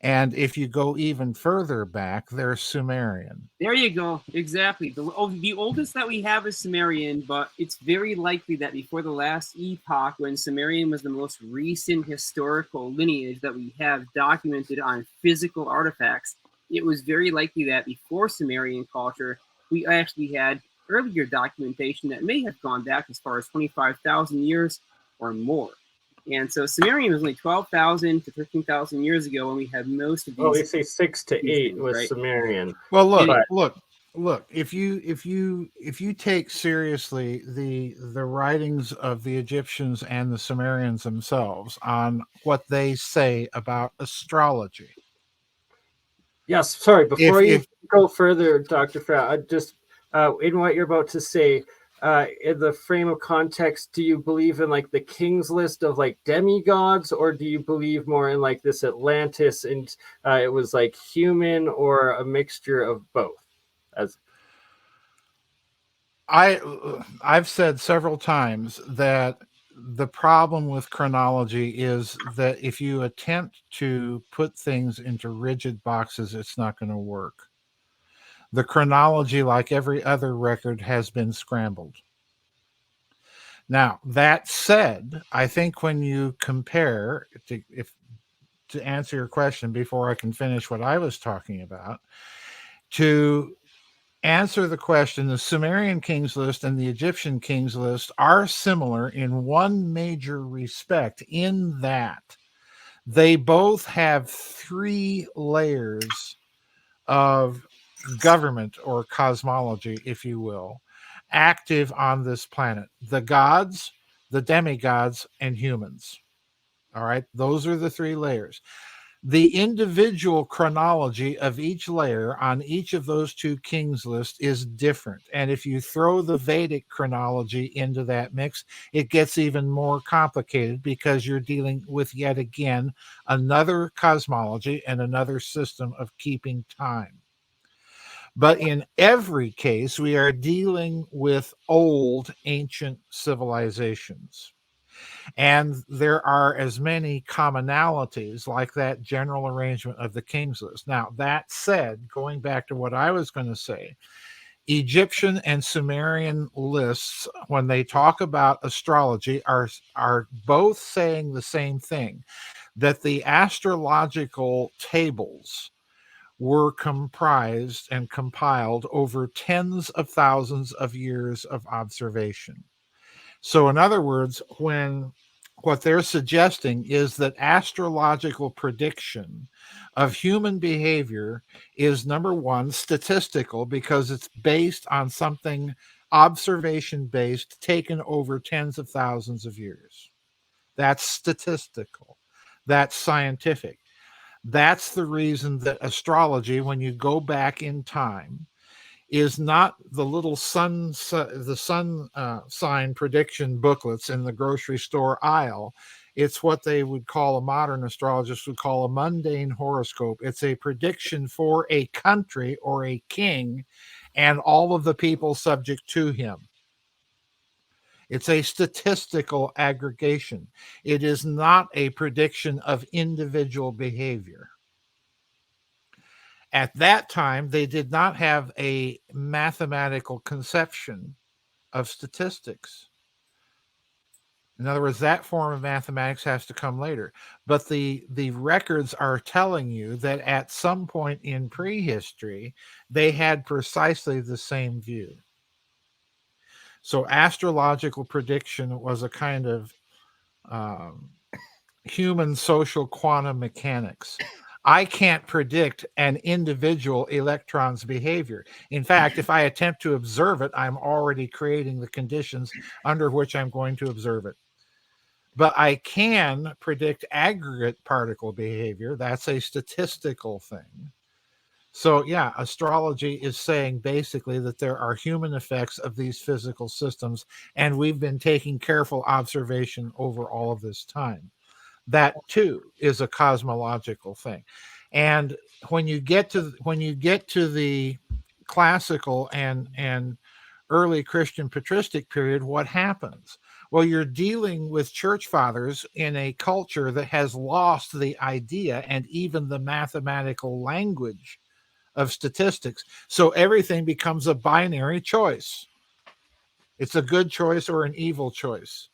C: And if you go even further back, they're Sumerian.
A: There you go. Exactly. The oldest that we have is Sumerian, but it's very likely that before the last epoch, when Sumerian was the most recent historical lineage that we have documented on physical artifacts, it was very likely that before Sumerian culture, we actually had earlier documentation that may have gone back as far as 25,000 years or more. And so Sumerian was only 12,000 to 13,000 years ago when we had most of these.
B: Oh, we say 6 to 8 with right? Sumerian.
C: Well, look. If you take seriously the writings of the Egyptians and the Sumerians themselves on what they say about astrology.
B: Yes, sorry. Before you go further, Dr. Farrell, I just in what you're about to say, in the frame of context, do you believe in like the king's list of like demigods, or do you believe more in like this Atlantis and it was like human, or a mixture of both?
C: I've said several times that the problem with chronology is that if you attempt to put things into rigid boxes, it's not going to work. The chronology, like every other record, has been scrambled. Now, that said, I think when you compare, to answer your question before I can finish what I was talking about, to answer the question, the Sumerian Kings List and the Egyptian Kings List are similar in one major respect, in that they both have 3 layers of government or cosmology, if you will, active on this planet. The gods, the demigods, and humans. All right, those are the 3 layers. The individual chronology of each layer on each of those 2 kings lists is different. And if you throw the Vedic chronology into that mix, it gets even more complicated because you're dealing with, yet again, another cosmology and another system of keeping time. But in every case, we are dealing with old, ancient civilizations. And there are as many commonalities like that general arrangement of the King's List. Now, that said, going back to what I was going to say, Egyptian and Sumerian lists, when they talk about astrology, are both saying the same thing, that the astrological tables were comprised and compiled over tens of thousands of years of observation. So in other words, what they're suggesting is that astrological prediction of human behavior is, number one, statistical, because it's based on something observation-based taken over tens of thousands of years. That's statistical. That's scientific. That's the reason that astrology, when you go back in time, is not the little sun sign prediction booklets in the grocery store aisle. It's what they would call, a modern astrologist would call, a mundane horoscope. It's a prediction for a country or a king and all of the people subject to him. It's a statistical aggregation. It is not a prediction of individual behavior. At that time, they did not have a mathematical conception of statistics. In other words, that form of mathematics has to come later. But the records are telling you that at some point in prehistory, they had precisely the same view. So astrological prediction was a kind of human social quantum mechanics. I can't predict an individual electron's behavior. In fact, if I attempt to observe it, I'm already creating the conditions under which I'm going to observe it. But I can predict aggregate particle behavior. That's a statistical thing. So yeah, astrology is saying basically that there are human effects of these physical systems, and we've been taking careful observation over all of this time. That too is a cosmological thing. And when you get to the classical and early Christian patristic period, what happens? Well, you're dealing with church fathers in a culture that has lost the idea and even the mathematical language of statistics. So everything becomes a binary choice. It's a good choice or an evil choice.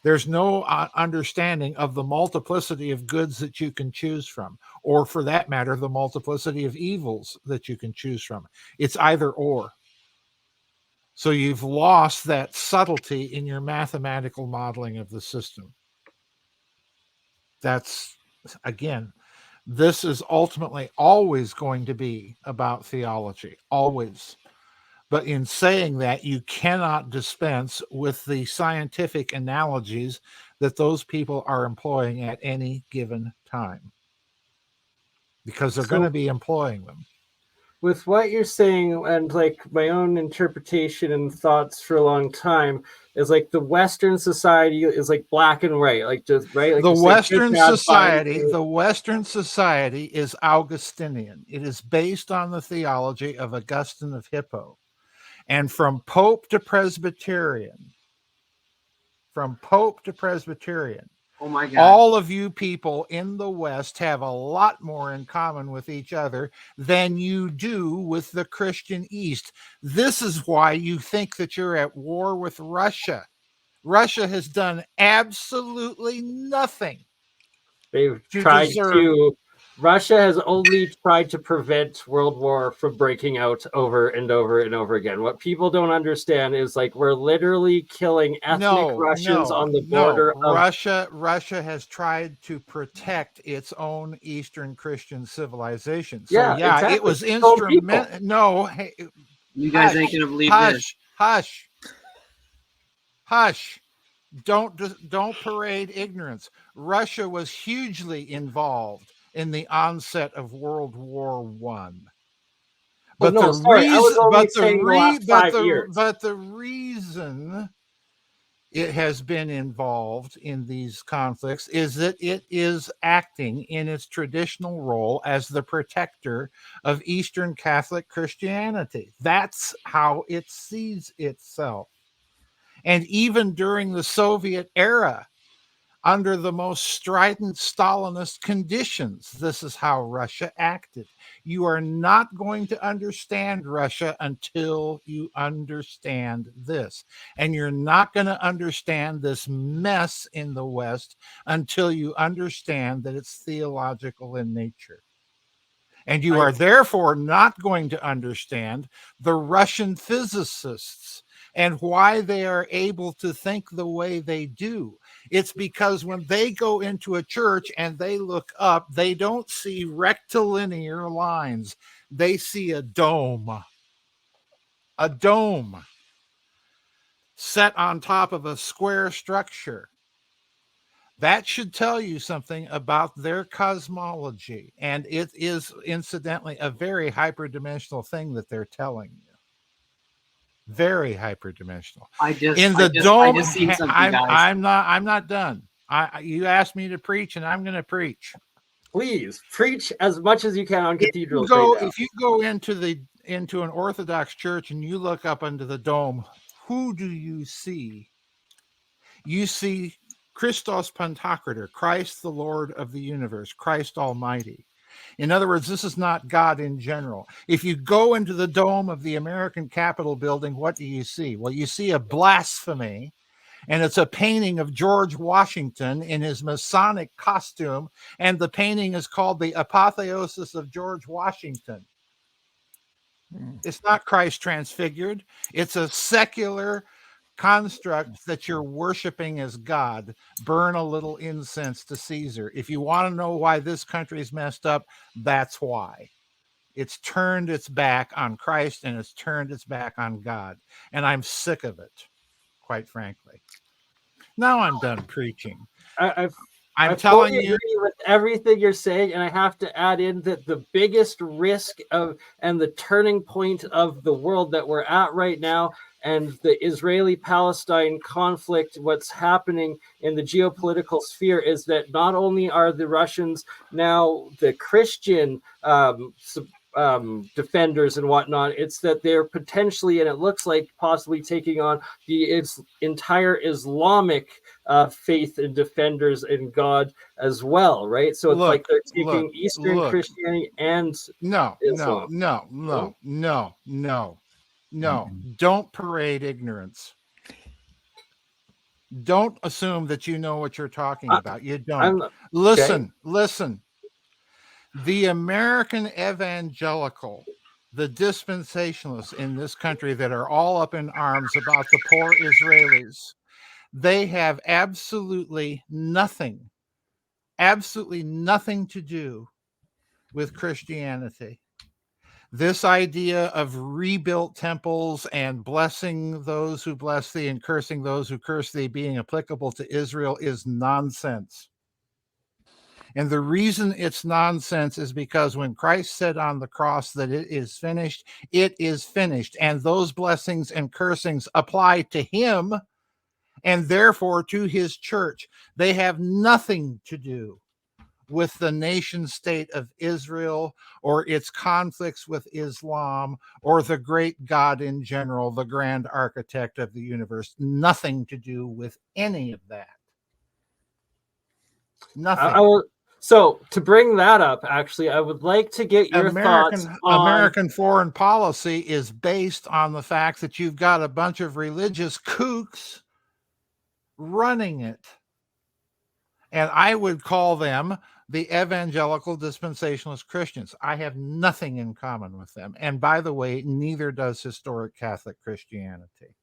C: There's no understanding of the multiplicity of goods that you can choose from, or for that matter, the multiplicity of evils that you can choose from. It's either or. So you've lost that subtlety in your mathematical modeling of the system. That's, again, this is ultimately always going to be about theology, always. But in saying that, you cannot dispense with the scientific analogies that those people are employing at any given time, because they're going to be employing them.
B: With what you're saying, and like my own interpretation and thoughts for a long time, is like the Western society is like black and white, like just right. Like
C: the Western society is Augustinian. It is based on the theology of Augustine of Hippo. And from Pope to Presbyterian,
A: oh my God,
C: all of you people in the West have a lot more in common with each other than you do with the Christian East. This is why you think that you're at war with Russia. Russia has done absolutely nothing.
B: Russia has only tried to prevent World War from breaking out over and over and over again. What people don't understand is like we're literally killing ethnic Russians on the border of
C: Russia has tried to protect its own Eastern Christian civilization. So exactly. It was instrumental. No, hey,
A: you guys ain't gonna believe this.
C: Hush. Don't parade ignorance. Russia was hugely involved in the onset of World War I. But the reason it has been involved in these conflicts is that it is acting in its traditional role as the protector of Eastern Catholic Christianity. That's how it sees itself. And even during the Soviet era, under the most strident Stalinist conditions, this is how Russia acted. You are not going to understand Russia until you understand this. And you're not going to understand this mess in the West until you understand that it's theological in nature. And you are therefore not going to understand the Russian physicists and why they are able to think the way they do. It's because when they go into a church and they look up, they don't see rectilinear lines. They see a dome set on top of a square structure. That should tell you something about their cosmology. And it is, incidentally, a very hyperdimensional thing that they're telling you. Very hyperdimensional. Dome. I'm not done. You asked me to preach, and I'm going to preach.
B: Please preach as much as you can on cathedrals.
C: If you go into an Orthodox church and you look up under the dome, who do you see? You see Christos Pantocrator, Christ the Lord of the universe, Christ Almighty. In other words, this is not God in general. If you go into the dome of the American Capitol building, what do you see? Well, you see a blasphemy, and it's a painting of George Washington in his Masonic costume, and the painting is called the Apotheosis of George Washington. It's not Christ transfigured. It's a secular construct that you're worshiping as God. Burn a little incense to Caesar. If you want to know why this country is messed up, that's why. It's turned its back on Christ and it's turned its back on God. And I'm sick of it, quite frankly. Now I'm done preaching.
B: I'm telling you, agree with everything you're saying, and I have to add in that the biggest risk and the turning point of the world that we're at right now, and the Israeli-Palestine conflict, what's happening in the geopolitical sphere is that not only are the Russians now the Christian defenders and whatnot, it's that they're potentially, and it looks like possibly taking on the entire Islamic faith and defenders in God as well, right? So it's like they're taking Eastern Christianity and Islam.
C: No. Don't parade ignorance. Don't assume that you know what you're talking about. You don't. Listen. The American evangelical, the dispensationalists in this country that are all up in arms about the poor Israelis, they have absolutely nothing to do with Christianity. This idea of rebuilt temples and blessing those who bless thee and cursing those who curse thee being applicable to Israel is nonsense. And the reason it's nonsense is because when Christ said on the cross that it is finished, it is finished. And those blessings and cursings apply to him and therefore to his church. They have nothing to do with the nation state of Israel or its conflicts with Islam or the great God in general, the grand architect of the universe. Nothing to do with any of that. Nothing.
B: So to bring that up, actually, I would like to get your thoughts on...
C: American foreign policy is based on the fact that you've got a bunch of religious kooks running it. And I would call them the evangelical dispensationalist Christians. I have nothing in common with them. And by the way, neither does historic Catholic Christianity.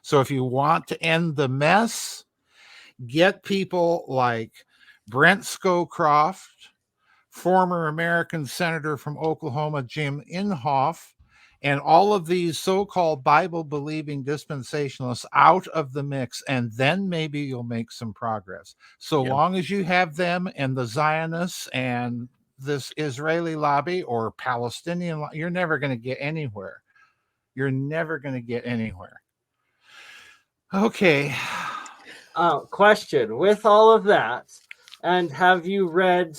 C: So if you want to end the mess, get people like Brent Scowcroft, former American senator from Oklahoma, Jim Inhofe, and all of these so-called Bible-believing dispensationalists out of the mix, and then maybe you'll make some progress. So long as you have them and the Zionists and this Israeli lobby or Palestinian lobby, you're never going to get anywhere. You're never going to get anywhere. Okay.
B: Question. With all of that, and have you read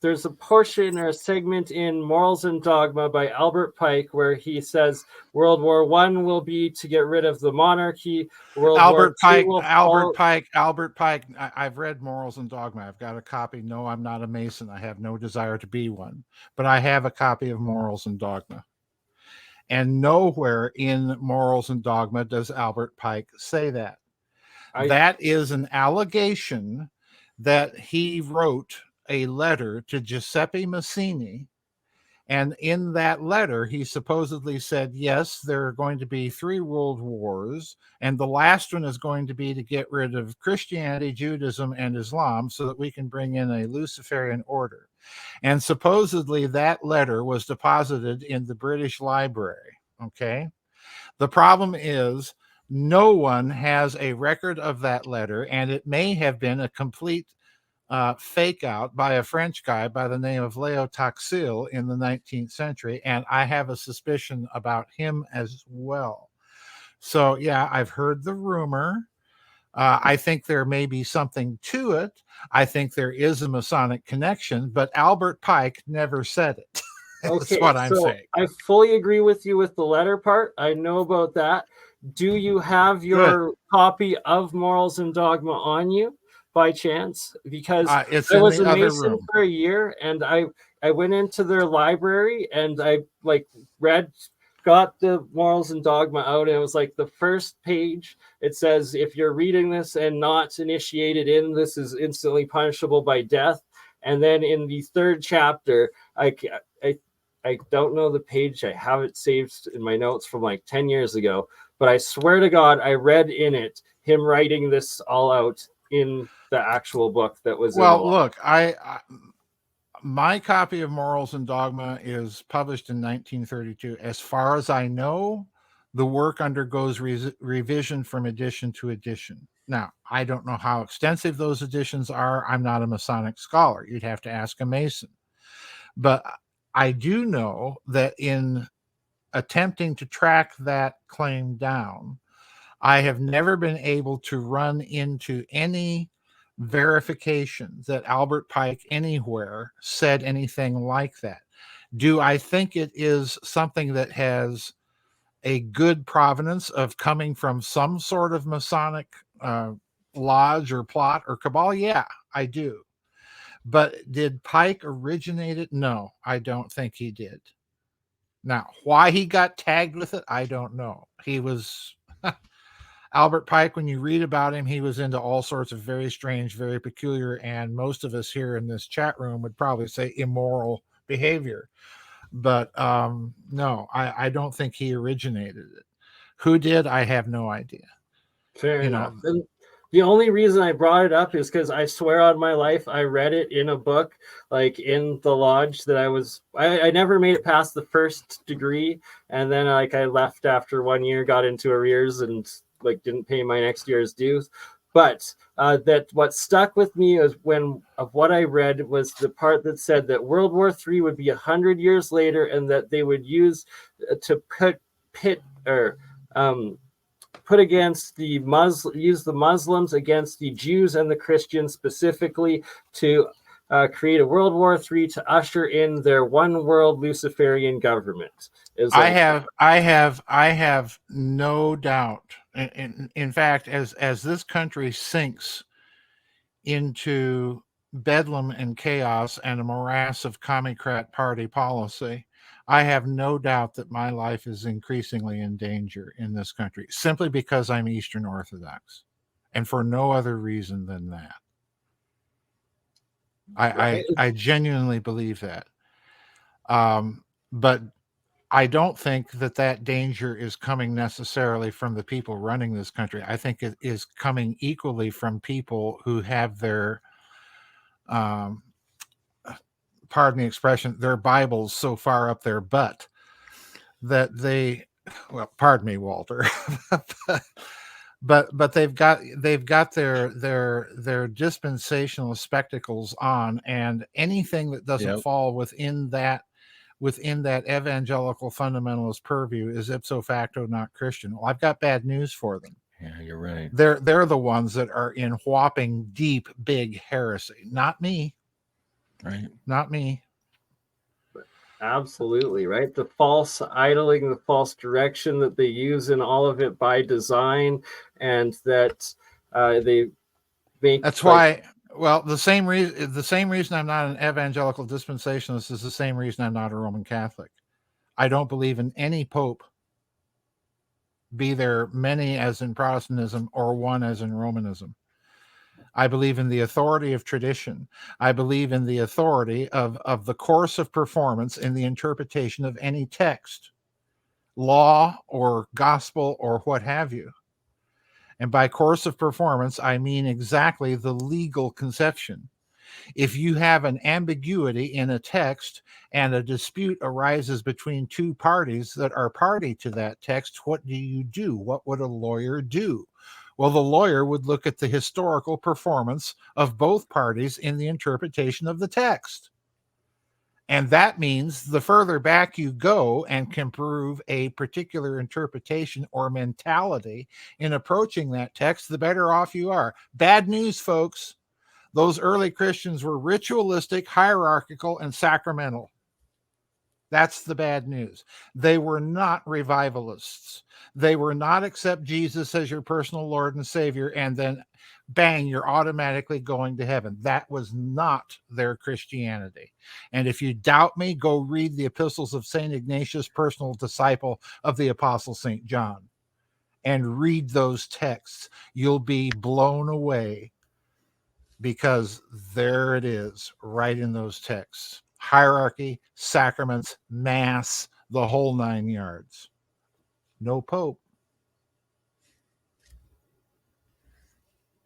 B: there's a portion or a segment in Morals and Dogma by Albert Pike where he says World War I will be to get rid of the monarchy.
C: Albert Pike. I've read Morals and Dogma. I've got a copy. No, I'm not a Mason. I have no desire to be one, but I have a copy of Morals and Dogma. And nowhere in Morals and Dogma does Albert Pike say that. That is an allegation that he wrote a letter to Giuseppe Mazzini. And in that letter, he supposedly said, yes, there are going to be 3 world wars. And the last one is going to be to get rid of Christianity, Judaism, and Islam so that we can bring in a Luciferian order. And supposedly that letter was deposited in the British Library. Okay. The problem is no one has a record of that letter, and it may have been a complete fake out by a French guy by the name of Léo Taxil in the 19th century. And I have a suspicion about him as well. So yeah, I've heard the rumor. I think there may be something to it. I think there is a Masonic connection, but Albert Pike never said it. That's what I'm saying.
B: I fully agree with you with the letter part. I know about that. Do you have your copy of Morals and Dogma on you by chance? Because I was a Mason for a year, and I went into their library and I got the Morals and Dogma out, and it was like the first page. It says, if you're reading this and not initiated in, this is instantly punishable by death. And then in the 3rd chapter, I don't know the page. I have it saved in my notes from like 10 years ago. But I swear to God, I read in it him writing this all out in the actual book that was.
C: Well, look, my copy of Morals and Dogma is published in 1932. As far as I know, the work undergoes revision from edition to edition. Now, I don't know how extensive those editions are. I'm not a Masonic scholar. You'd have to ask a Mason. But I do know that in attempting to track that claim down, I have never been able to run into any verification that Albert Pike anywhere said anything like that. Do I think it is something that has a good provenance of coming from some sort of Masonic lodge or plot or cabal? Yeah, I do. But did Pike originate it? No, I don't think he did. Now, why he got tagged with it, I don't know. He was Albert Pike, when you read about him, he was into all sorts of very strange, very peculiar, and most of us here in this chat room would probably say immoral behavior. But no, I don't think he originated it. Who did? I have no idea.
B: Fair enough. And the only reason I brought it up is because I swear on my life, I read it in a book, like in the lodge that I never made it past the 1st degree. And then I left after 1 year, got into arrears and didn't pay my next year's dues. But that what stuck with me is what I read was the part that said that World War III would be 100 years later, and that they would use to put against the use the Muslims against the Jews and the Christians specifically to create a World War III to usher in their one world Luciferian government.
C: I have no doubt. In fact, as this country sinks into bedlam and chaos and a morass of Commie-crat party policy, I have no doubt that my life is increasingly in danger in this country, simply because I'm Eastern Orthodox, and for no other reason than that. I genuinely believe that. But I don't think that danger is coming necessarily from the people running this country. I think it is coming equally from people who have their, pardon the expression, their Bibles so far up their butt that they, well, pardon me, Walter, but they've got their dispensational spectacles on, and anything that doesn't fall within that evangelical fundamentalist purview is ipso facto not Christian. Well, I've got bad news for them.
E: Yeah, you're right.
C: They're the ones that are in whopping deep, big heresy. Not me.
E: Right.
C: Not me.
B: Absolutely, right? The false idling, the false direction that they use in all of it by design, and that they make.
C: That's why. Well, the same reason I'm not an evangelical dispensationalist is the same reason I'm not a Roman Catholic. I don't believe in any pope, be there many as in Protestantism or one as in Romanism. I believe in the authority of tradition. I believe in the authority of the course of performance in the interpretation of any text, law or gospel or what have you. And by course of performance, I mean exactly the legal conception. If you have an ambiguity in a text and a dispute arises between two parties that are party to that text, what do? What would a lawyer do? Well, the lawyer would look at the historical performance of both parties in the interpretation of the text. And that means the further back you go and can prove a particular interpretation or mentality in approaching that text, the better off you are. Bad news, folks. Those early Christians were ritualistic, hierarchical, and sacramental. That's the bad news. They were not revivalists. They were not accept Jesus as your personal Lord and Savior and then bang, you're automatically going to heaven. That was not their Christianity. And if you doubt me, go read the epistles of St. Ignatius, personal disciple of the Apostle St. John, and read those texts. You'll be blown away, because there it is, right in those texts. Hierarchy, sacraments, mass, the whole 9 yards. No pope.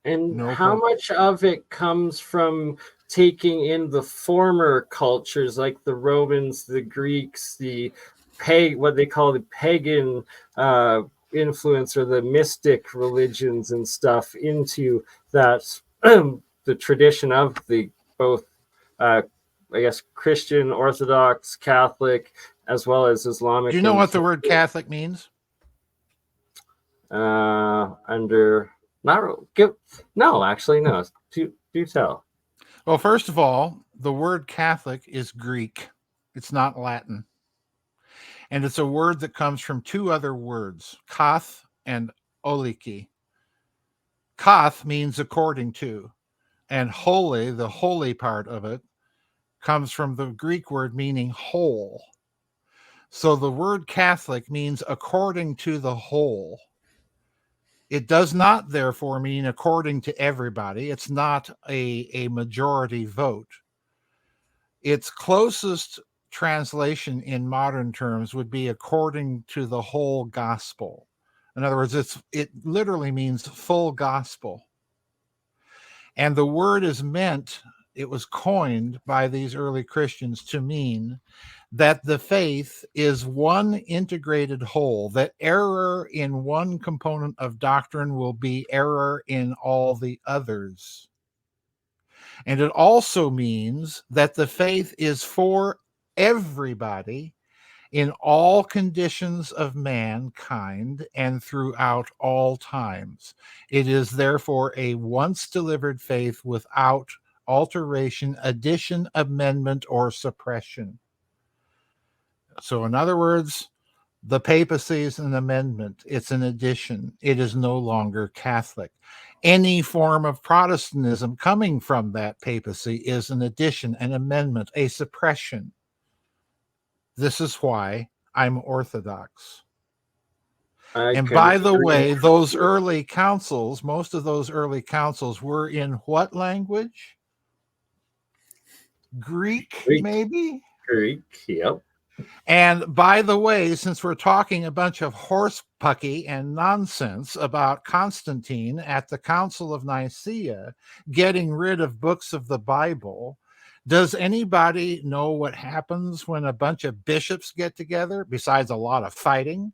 B: And how much of it comes from taking in the former cultures, like the Romans, the Greeks, the what they call the pagan influence, or the mystic religions and stuff, into that the tradition of the both I guess Christian, Orthodox, Catholic, as well as Islamic.
C: Do you know what the word Catholic means?
B: Under no, actually no. Do tell.
C: Well, first of all, the word Catholic is Greek. It's not Latin. And it's a word that comes from two other words, kath and oliki. Kath means according to, and holy, the holy part of it, comes from the Greek word meaning whole. So the word Catholic means according to the whole. It does not, therefore, mean according to everybody. It's not a majority vote. Its closest translation in modern terms would be according to the whole gospel. In other words, it literally means full gospel. And the word is meant, it was coined by these early Christians to mean that the faith is one integrated whole, that error in one component of doctrine will be error in all the others. And it also means that the faith is for everybody in all conditions of mankind and throughout all times. It is therefore a once delivered faith without alteration, addition, amendment, or suppression. So in other words, the papacy is an amendment. It's an addition. It is no longer Catholic. Any form of Protestantism coming from that papacy is an addition, an amendment, a suppression. This is why I'm Orthodox. And by the way, those early councils, most of those early councils were in what language? Greek. Maybe?
B: Greek, yep.
C: And by the way, since we're talking a bunch of horsepucky and nonsense about Constantine at the Council of Nicaea getting rid of books of the Bible, does anybody know what happens when a bunch of bishops get together, besides a lot of fighting?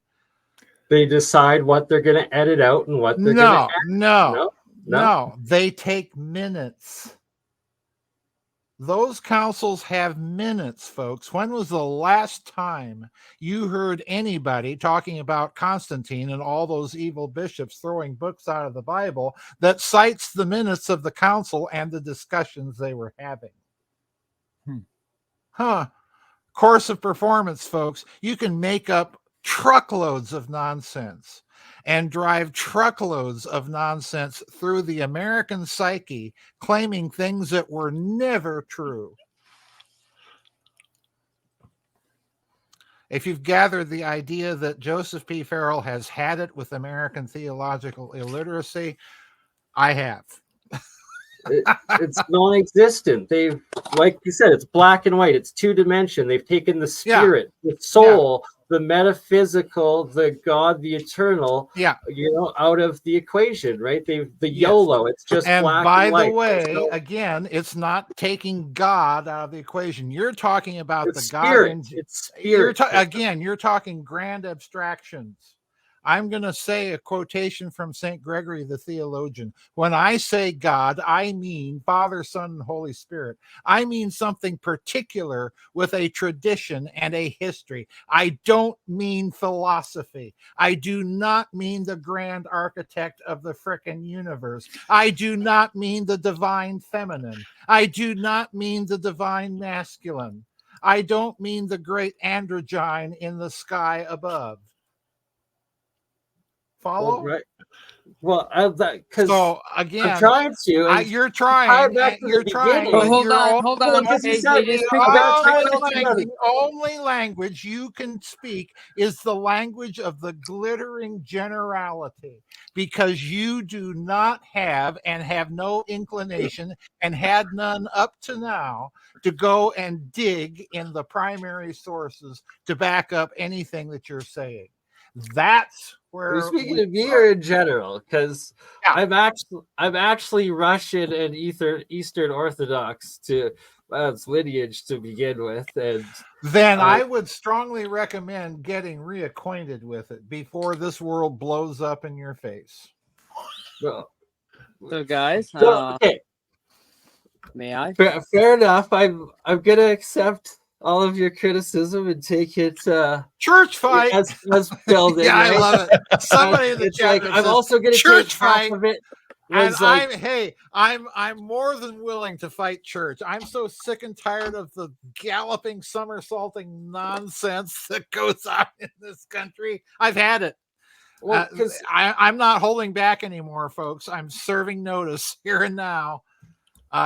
B: They decide what they're going to edit out and what they're going to
C: No. They take minutes. Those councils have minutes, folks. When was the last time you heard anybody talking about Constantine and all those evil bishops throwing books out of the Bible that cites the minutes of the council and the discussions they were having? Course of performance, folks. You can make up truckloads of nonsense and drive truckloads of nonsense through the American psyche, claiming things that were never true. If you've gathered the idea that Joseph P. Farrell has had it with American theological illiteracy, I have.
B: It's non-existent. They've, like you said, it's black and white. It's two-dimension. They've taken the spirit, the soul, the metaphysical, the God, the eternal, out of the equation, right? The YOLO. It's just black and white.
C: By the way, again, it's not taking God out of the equation. You're talking about the
B: spirit.
C: God.
B: It's spirit.
C: You're talking grand abstractions. I'm going to say a quotation from St. Gregory the theologian. When I say God, I mean Father, Son, and Holy Spirit. I mean something particular with a tradition and a history. I don't mean philosophy. I do not mean the grand architect of the frickin' universe. I do not mean the divine feminine. I do not mean the divine masculine. I don't mean the great androgyne in the sky above. Follow?
B: Right. Well, because
C: so again,
B: I'm trying to.
C: You're trying. You're trying.
A: Well, hold on.
C: The only language you can speak is the language of the glittering generality, because you do not have and have no inclination and had none up to now to go and dig in the primary sources to back up anything that you're saying. That's where
B: you're speaking of me or in general, because I'm actually Russian and Eastern Orthodox to lineage to begin with, and
C: then I would strongly recommend getting reacquainted with it before this world blows up in your face.
A: So guys,
B: okay,
A: may I?
B: Fair enough. I'm gonna accept all of your criticism and take it
C: church fight
B: as building.
C: Yeah, right? I love it. Somebody in the chat
B: like, I'm also going to church fight
C: of it. And I'm more than willing to fight church. I'm so sick and tired of the galloping, somersaulting nonsense that goes on in this country. I've had it. Well, I'm not holding back anymore, folks. I'm serving notice here and now.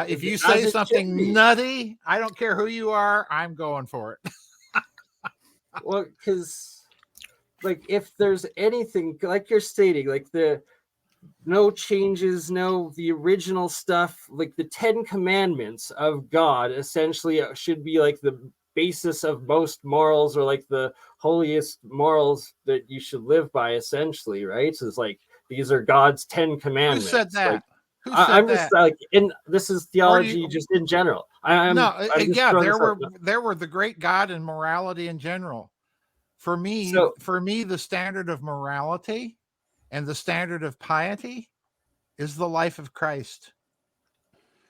C: If you say something nutty, I don't care who you are, I'm going for it.
B: Well, because like if there's anything like you're stating, like no changes, the original stuff, like the 10 commandments of God essentially should be like the basis of most morals, or like the holiest morals that you should live by, essentially, right? So it's like these are God's 10 commandments.
C: Who said that?
B: Like, I'm just like this is theology just in general. There were the great God and morality in general.
C: For me, the standard of morality and the standard of piety is the life of Christ.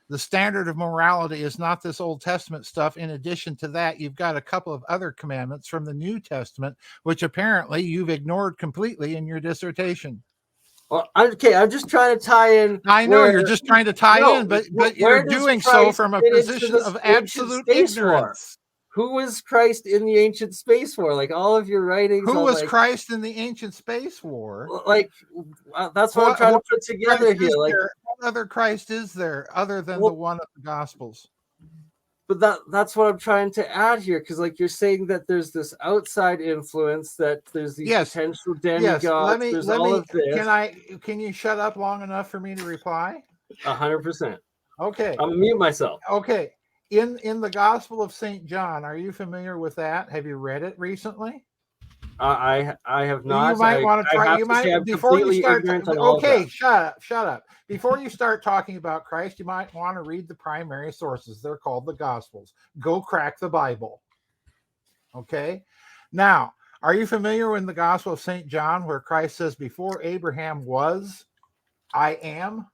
C: The standard of morality is not this Old Testament stuff. In addition to that, you've got a couple of other commandments from the New Testament, which apparently you've ignored completely in your dissertation.
B: Well, okay, I'm just trying to tie in.
C: I know you're just trying to tie in, but you're doing so from a position of absolute ignorance.
B: Who was Christ in the ancient space war? Like all of your writings.
C: Who was Christ in the ancient space war?
B: Like that's what I'm trying to put together here. Like
C: what other Christ is there other than the one of the Gospels?
B: But that's what I'm trying to add here, because like you're saying that there's this outside influence, that there's these potential demigods.
C: Can you shut up long enough for me to reply?
B: 100%.
C: Okay.
B: I'll mute myself.
C: Okay. In the Gospel of St. John, are you familiar with that? Have you read it recently?
B: I have not.
C: You might want to try. You might before you start. Okay, shut up. Before you start talking about Christ, you might want to read the primary sources. They're called the Gospels. Go crack the Bible. Okay. Now, are you familiar with the Gospel of St. John, where Christ says, "Before Abraham was, I am"?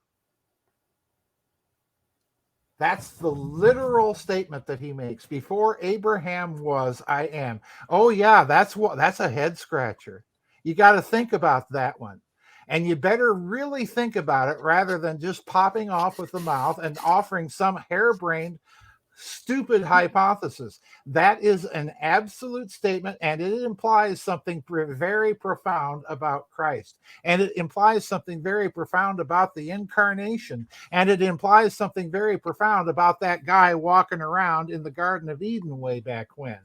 C: That's the literal statement that he makes. Before Abraham was, I am. Oh yeah, that's a head scratcher. You got to think about that one. And you better really think about it rather than just popping off with the mouth and offering some harebrained, stupid hypothesis. That is an absolute statement, and it implies something very profound about Christ, and it implies something very profound about the incarnation, and it implies something very profound about that guy walking around in the Garden of Eden way back when.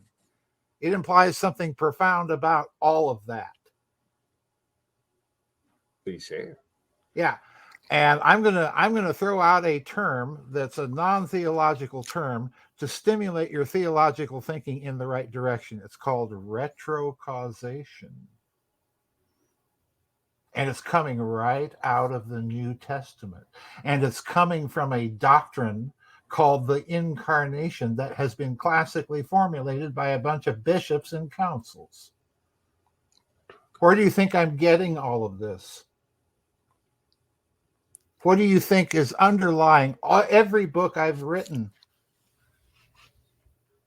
C: It implies something profound about all of that.
B: Please share.
C: Yeah. And I'm gonna throw out a term that's a non-theological term to stimulate your theological thinking in the right direction. It's called retrocausation. And it's coming right out of the New Testament. And it's coming from a doctrine called the incarnation that has been classically formulated by a bunch of bishops and councils. Where do you think I'm getting all of this? What do you think is underlying every book I've written?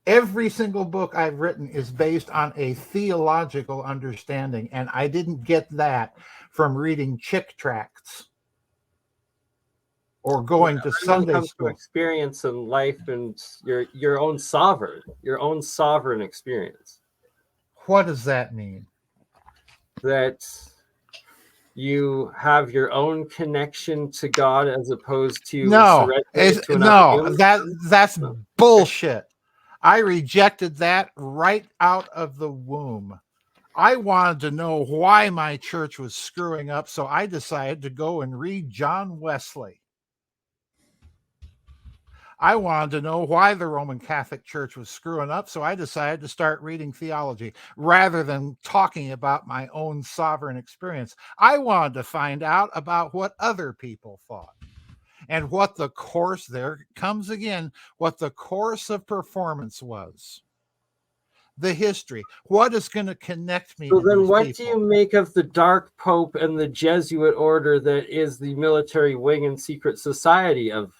C: Every single book I've written is based on a theological understanding, and I didn't get that from reading chick tracts or going to Sunday school.
B: Experience in life and your own sovereign experience.
C: What does that mean?
B: That you have your own connection to God as opposed to
C: that's bullshit. I rejected that right out of the womb. I wanted to know why my church was screwing up, so I decided to go and read John Wesley. I wanted to know why the Roman Catholic Church was screwing up, so I decided to start reading theology rather than talking about my own sovereign experience. I wanted to find out about what other people thought and what the course, there comes again, what the course of performance was. The history. What is going to connect me to
B: then what
C: people?
B: Do you make of the Dark Pope and the Jesuit order that is the military wing and secret society of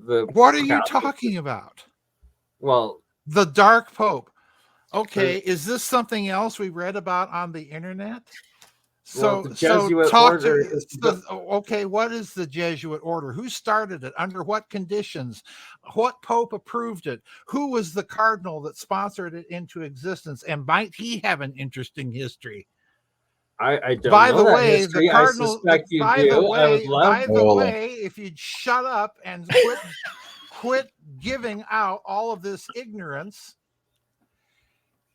C: what are you talking about?
B: Well,
C: the Dark Pope. Okay, is this something else we read about on the internet?
B: The Jesuit order
C: okay, what is the Jesuit order? Who started it? Under what conditions? What Pope approved it? Who was the cardinal that sponsored it into existence? And might he have an interesting history?
B: I don't
C: by
B: know
C: the
B: that
C: way,
B: history.
C: the cardinal.
B: By
C: the way, if you'd shut up and quit giving out all of this ignorance,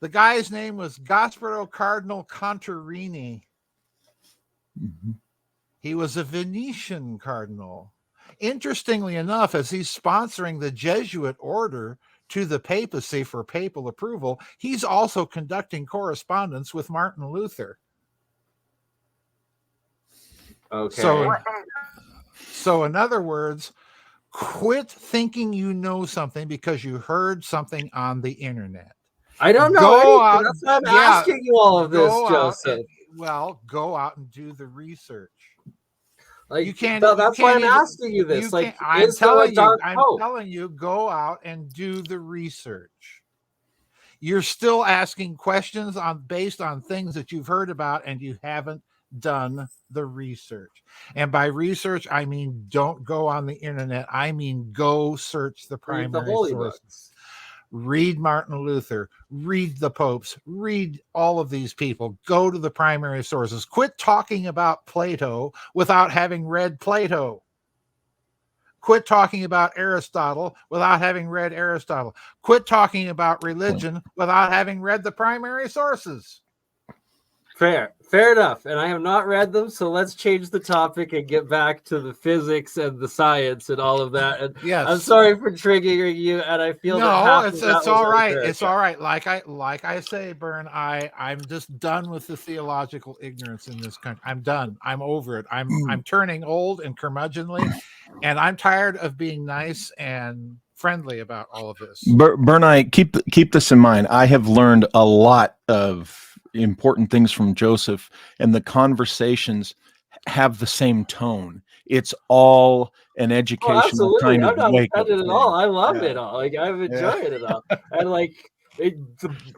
C: the guy's name was Gasparo Cardinal Contarini. Mm-hmm. He was a Venetian cardinal. Interestingly enough, as he's sponsoring the Jesuit order to the papacy for papal approval, he's also conducting correspondence with Martin Luther.
B: Okay.
C: So in other words, quit thinking you know something because you heard something on the internet.
B: I don't know anything. That's why I'm asking you all of this, Joseph.
C: Go out and do the research.
B: Like
C: you can't.
B: That's why I'm asking you this. Like,
C: I'm telling you, go out and do the research. You're still asking questions based on things that you've heard about, and you haven't done the research. And by research, I mean don't go on the internet. I mean go search the primary sources. Read Martin Luther, read the popes, read all of these people. Go to the primary sources. Quit talking about Plato without having read Plato. Quit talking about Aristotle without having read Aristotle. Quit talking about religion without having read the primary sources.
B: Fair enough. And I have not read them, so let's change the topic and get back to the physics and the science and all of that. And
C: yes,
B: I'm sorry for triggering you, and I feel
C: it's all right. It's all right. Like I say, BurnEye, I'm just done with the theological ignorance in this country. I'm done. I'm over it. I'm turning old and curmudgeonly, and I'm tired of being nice and friendly about all of this.
E: BurnEye, keep this in mind. I have learned a lot of important things from Joseph, and the conversations have the same tone. It's all an educational kind of wake up thing.
B: All. I love it all. Like, I'm enjoying it all. And like the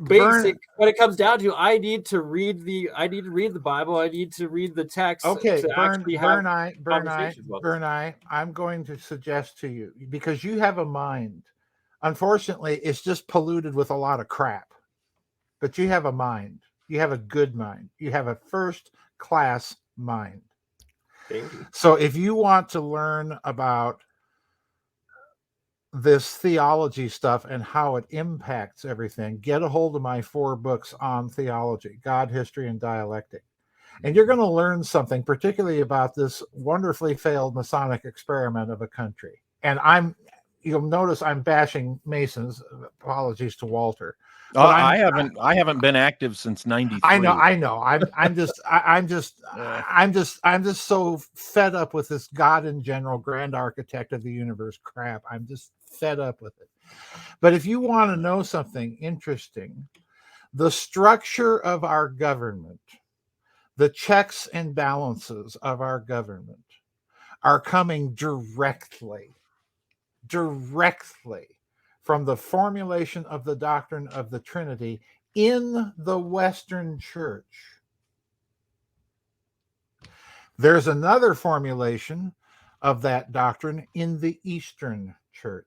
B: basic, when it comes down to, I need to read the Bible. I need to read the text.
C: Okay, BurnEye, I'm going to suggest to you, because you have a mind. Unfortunately, it's just polluted with a lot of crap. But you have a mind. You have a good mind. You have a first-class mind.
B: Thank you.
C: So if you want to learn about this theology stuff and how it impacts everything, get a hold of my 4 books on theology, God, history, and dialectic. And you're going to learn something, particularly about this wonderfully failed Masonic experiment of a country. And you'll notice I'm bashing Masons. Apologies to Walter.
E: I haven't been active since '93.
C: I know. I'm just so fed up with this God in general, grand architect of the universe crap. I'm just fed up with it. But if you want to know something interesting, the structure of our government, the checks and balances of our government are coming directly from the formulation of the doctrine of the Trinity in the Western Church. There's another formulation of that doctrine in the Eastern Church.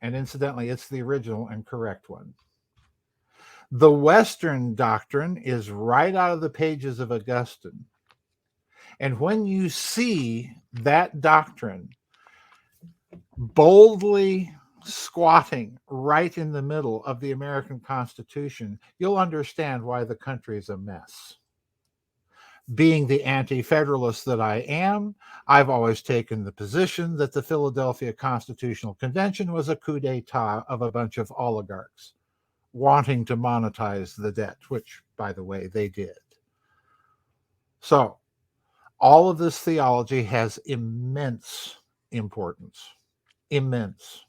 C: And incidentally, it's the original and correct one. The Western doctrine is right out of the pages of Augustine. And when you see that doctrine boldly squatting right in the middle of the American Constitution, you'll understand why the country is a mess. Being the anti-federalist that I am, I've always taken the position that the Philadelphia Constitutional Convention was a coup d'etat of a bunch of oligarchs wanting to monetize the debt, which, by the way, they did. So, all of this theology has immense importance. Immense.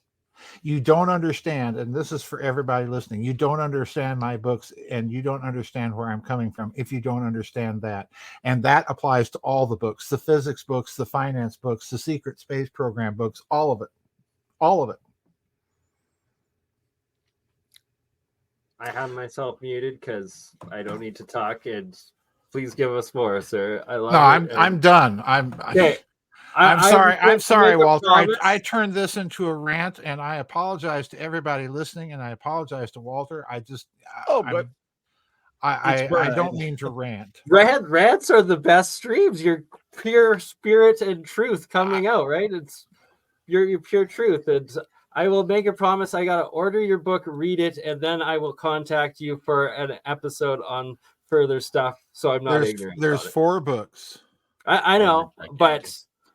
C: You don't understand, and this is for everybody listening, you don't understand my books, and you don't understand where I'm coming from if you don't understand that. And that applies to all the books, the physics books, the finance books, the secret space program books, all of it. All of it.
B: I have myself muted because I don't need to talk, and please give us more, sir.
C: I'm done. Okay. I'm sorry, Walter. I turned this into a rant, and I apologize to everybody listening, and I apologize to Walter. I don't mean to rant.
B: Rants are the best streams. Your pure spirit and truth coming out, right? It's your pure truth. And I will make a promise. I gotta order your book, read it, and then I will contact you for an episode on further stuff. So I'm not ignorant.
C: There's 4 books.
B: I know, but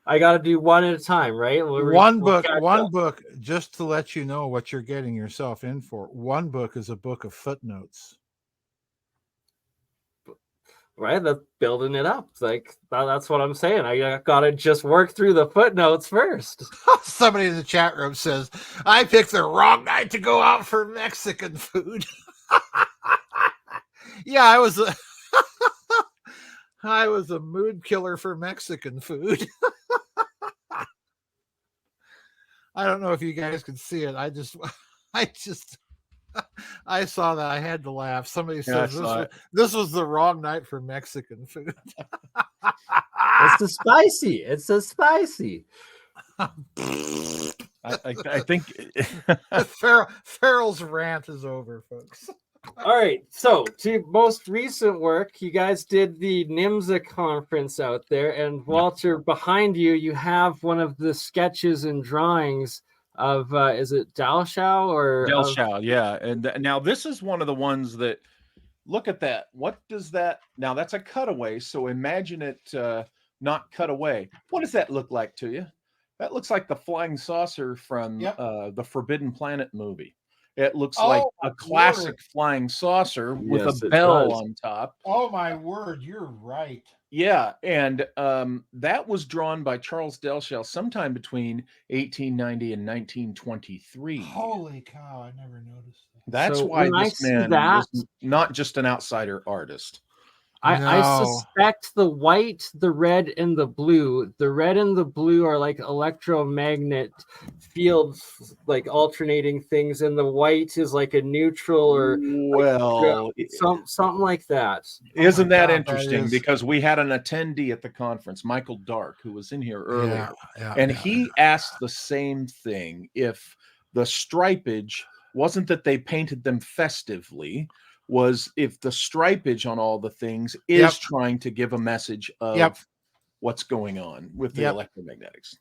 B: I got to do one at a time, right?
C: One book, just to let you know what you're getting yourself in for. One book is a book of footnotes.
B: Right? That's building it up. Like, that's what I'm saying. I got to just work through the footnotes first.
C: Somebody in the chat room says, I picked the wrong night to go out for Mexican food. Yeah, I was a mood killer for Mexican food. I don't know if you guys can see it. I saw that. I had to laugh. Somebody says this was the wrong night for Mexican food.
B: It's a spicy. It's a spicy.
E: I think
C: Farrell's rant is over, folks.
B: All right, so to most recent work, you guys did the NIMSA conference out there, and Walter, behind you, you have one of the sketches and drawings of is it Dalshao or
E: Dalshao? Yeah, and now this is one of the ones that look at that. What does that? Now that's a cutaway. So imagine it not cut away. What does that look like to you? That looks like the flying saucer from the Forbidden Planet movie. It looks like a classic flying saucer with a bell on top.
C: Oh my word, you're right.
E: Yeah, and that was drawn by Charles Dalshao sometime between 1890 and 1923.
C: Holy cow, I never noticed that.
E: That's why this man is not just an outsider artist.
B: I suspect the white, the red, and the blue. The red and the blue are like electromagnet fields, like alternating things, and the white is like a neutral or something like that.
E: Isn't that interesting? Because we had an attendee at the conference, Michael Dark, who was in here earlier, and he asked the same thing. If the stripage wasn't that they painted them festively, was if the stripage on all the things is trying to give a message of what's going on with the electromagnetics.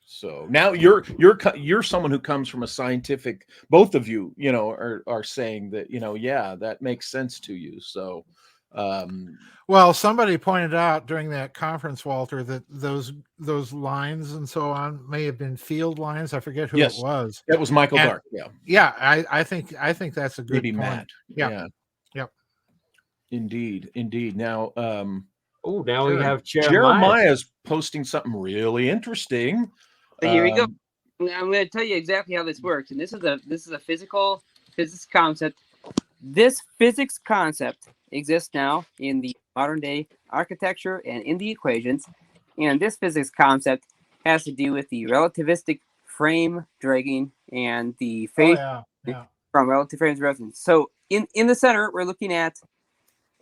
E: So now you're someone who comes from a scientific. Both of you, are saying that that makes sense to you. So,
C: well, somebody pointed out during that conference, Walter, that those lines and so on may have been field lines. I forget who it was.
E: That was Michael Dark.
C: I think that's a good
E: maybe
C: point.
E: Matt.
C: Yeah.
E: Indeed. Now,
B: now we have
E: Jeremiah's posting something really interesting.
A: Here we go. I'm going to tell you exactly how this works, and this is a physics concept. This physics concept exists now in the modern day architecture and in the equations, and this physics concept has to do with the relativistic frame dragging and the phase from relative frames of resonance. So in the center, we're looking at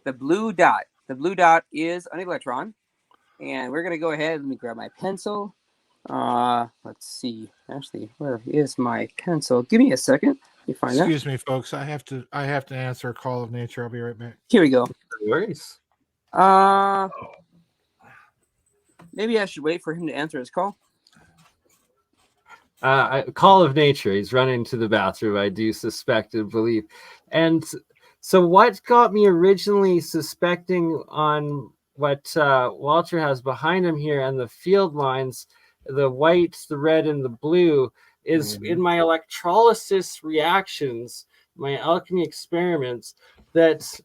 A: the blue dot. The blue dot is an electron, and we're going to go ahead. Let me grab my pencil. Let's see. Actually, where is my pencil? Give me a second. Let me find
C: Excuse me, folks. I have to answer a call of nature. I'll be right back.
A: Here we go.
B: Worries.
A: Maybe I should wait for him to answer his call.
B: Call of nature. He's running to the bathroom. I do suspect and believe. And so what got me originally suspecting on what Walter has behind him here and the field lines, the white, the red, and the blue, is in my electrolysis reactions, my alchemy experiments, that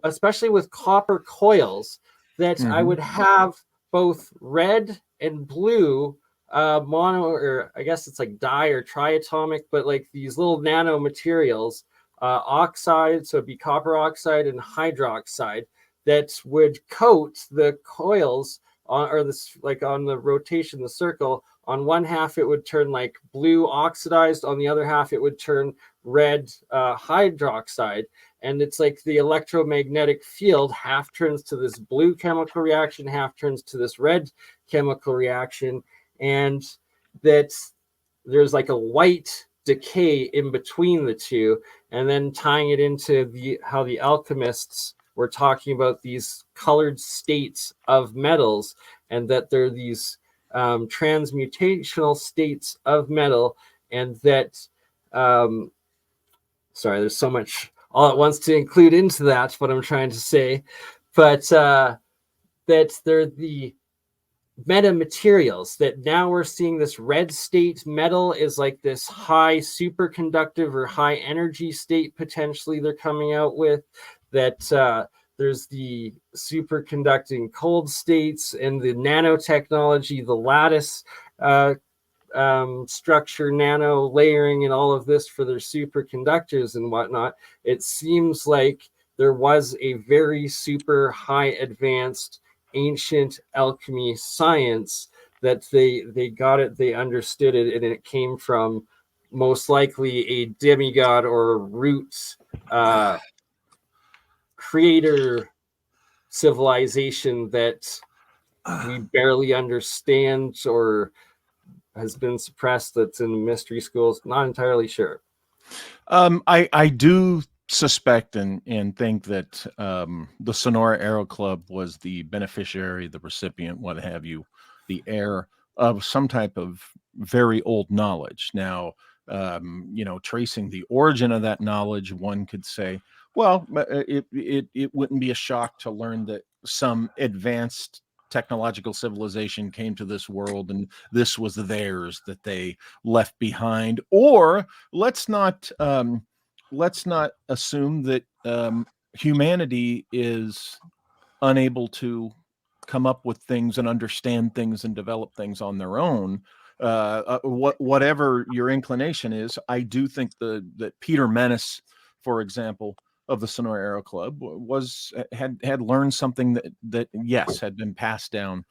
B: especially with copper coils, that I would have both red and blue mono, or I guess it's like di or triatomic, but like these little nano materials, oxide, so it'd be copper oxide and hydroxide, that would coat the coils on, or this, like on the rotation, the circle. On one half it would turn like blue oxidized, on the other half it would turn red hydroxide, and it's like the electromagnetic field half turns to this blue chemical reaction, half turns to this red chemical reaction, and that there's like a white decay in between the two. And then tying it into how the alchemists were talking about these colored states of metals, and that they're these transmutational states of metal, and that sorry, there's so much all at once to include into that, what I'm trying to say, but that they're the metamaterials, that now we're seeing this red state metal is like this high superconductive or high energy state potentially they're coming out with, that there's the superconducting cold states and the nanotechnology, the lattice structure, nano layering, and all of this for their superconductors and whatnot. It seems like there was a very super high advanced ancient alchemy science that they got it, they understood it, and it came from most likely a demigod or roots creator civilization that we barely understand or has been suppressed, that's in mystery schools. Not entirely sure.
E: I do suspect and think that the Sonora Aero Club was the beneficiary, the recipient, what have you, the heir of some type of very old knowledge. Now, tracing the origin of that knowledge, one could say, well, it wouldn't be a shock to learn that some advanced technological civilization came to this world and this was theirs that they left behind. Or let's not assume that humanity is unable to come up with things and understand things and develop things on their own. Whatever your inclination is, I do think that Peter Menace, for example, of the Sonora Aero Club, had learned something that yes, had been passed down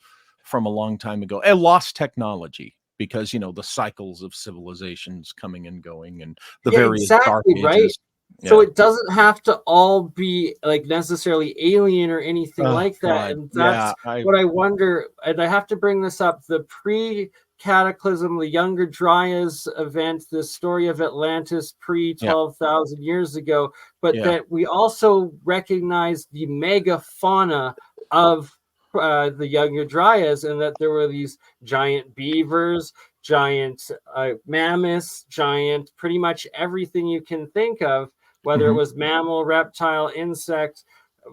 E: from a long time ago. A lost technology, because the cycles of civilizations coming and going, and the various dark ages.
B: Right. Yeah. So it doesn't have to all be like necessarily alien or anything like that. God. And that's what I wonder. And I have to bring this up. The pre-cataclysm, the Younger Dryas event, the story of Atlantis pre-12,000 years ago, but that we also recognize the megafauna of the Younger Dryas, and that there were these giant beavers, giant mammoths, giant pretty much everything you can think of, whether it was mammal, reptile, insect,